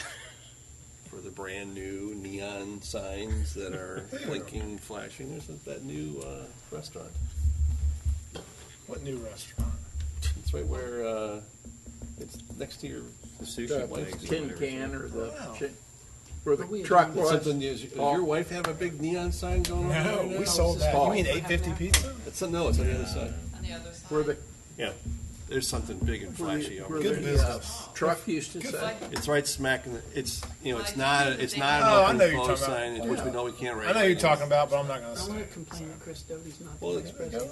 for the brand-new neon signs that are blinking, flashing? Isn't that new restaurant? What new restaurant? It's right where, it's next to your sushi place. The tin can or the, Wow. where the truck was. Something, does your wife have a big neon sign going on? No, right now? we sold that. You Paul. mean 850 pizza? No, it's on the other side. On the other side. Where the, Yeah, there's something big and flashy over where there. Good the business. truck used to say. It's right smack in the, it's, you know, it's Like not Oh, I an know open you're close talking about. sign, which we know we can't I regulate. know you're talking about, but I'm not going to I say. want to complain that Chris Doty's not Well, the next president.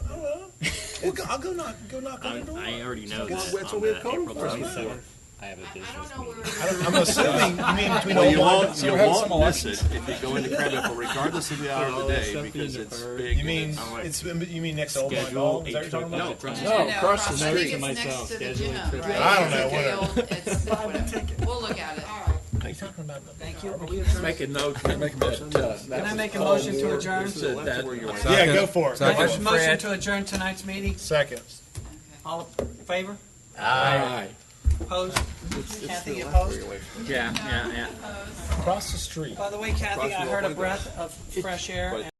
I'll go knock on the door. I already know Well, that that's on what we have the code April enforcement 27th, I have a I business don't know meeting. where. I'm assuming you mean between Well, you Omaha won't, and you we're having won't some miss elections. it if you go into Crabapple, regardless of the hour of the day, because it's big. You mean and you mean next to Old Mall? Schedule Is that what you're talking a about? trip. No, across the I street. think it's next to the gym, right? I don't know, It's like whatever. the old- it's whatever. We'll look at it. Thank you. Thank you. Are we adjourned? Make a note that, Can I make a motion to adjourn? Yeah, go for it. Motion to adjourn tonight's meeting. Second. All in favor? Aye. Opposed? Kathy, opposed? Yeah. Across the street. By the way, Kathy, I heard a breath of fresh air.